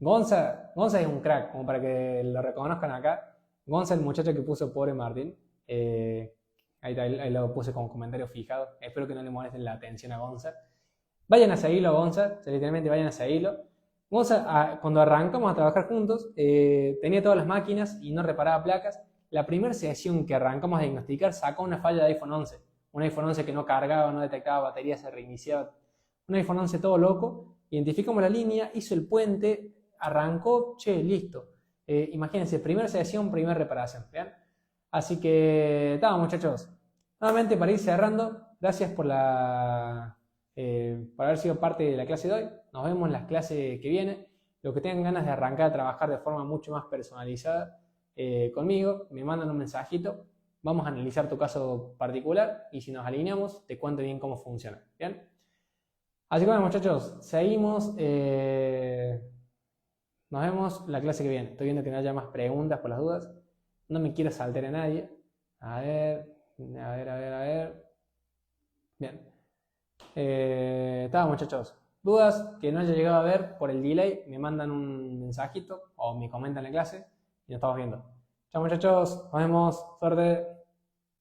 [SPEAKER 1] Gonza es un crack, como para que lo reconozcan acá. Gonza, el muchacho que puso pobre Martín. Ahí lo puse como comentario fijado. Espero que no le molesten la atención a Gonza. Vayan a seguirlo a Gonza, literalmente vayan a seguirlo. Gonza, cuando arrancamos a trabajar juntos, tenía todas las máquinas y no reparaba placas. La primera sesión que arrancamos a diagnosticar sacó una falla de iPhone 11. Un iPhone 11 que no cargaba, no detectaba batería, se reiniciaba. Un iPhone 11 todo loco. Identificamos la línea, hizo el puente, arrancó, listo. Imagínense, primera sesión, primera reparación. ¿Bien? Así que, muchachos. Nuevamente, para ir cerrando, gracias por haber sido parte de la clase de hoy. Nos vemos en las clases que vienen. Los que tengan ganas de arrancar a trabajar de forma mucho más personalizada conmigo, me mandan un mensajito. Vamos a analizar tu caso particular y si nos alineamos, te cuento bien cómo funciona. ¿Bien? Así que bueno, muchachos, seguimos. Nos vemos la clase que viene. Estoy viendo que no haya más preguntas por las dudas. No me quiero saltar a nadie. A ver. Bien. Muchachos. Dudas que no haya llegado a ver por el delay, me mandan un mensajito o me comentan en la clase y nos estamos viendo. Chao muchachos, nos vemos, suerte.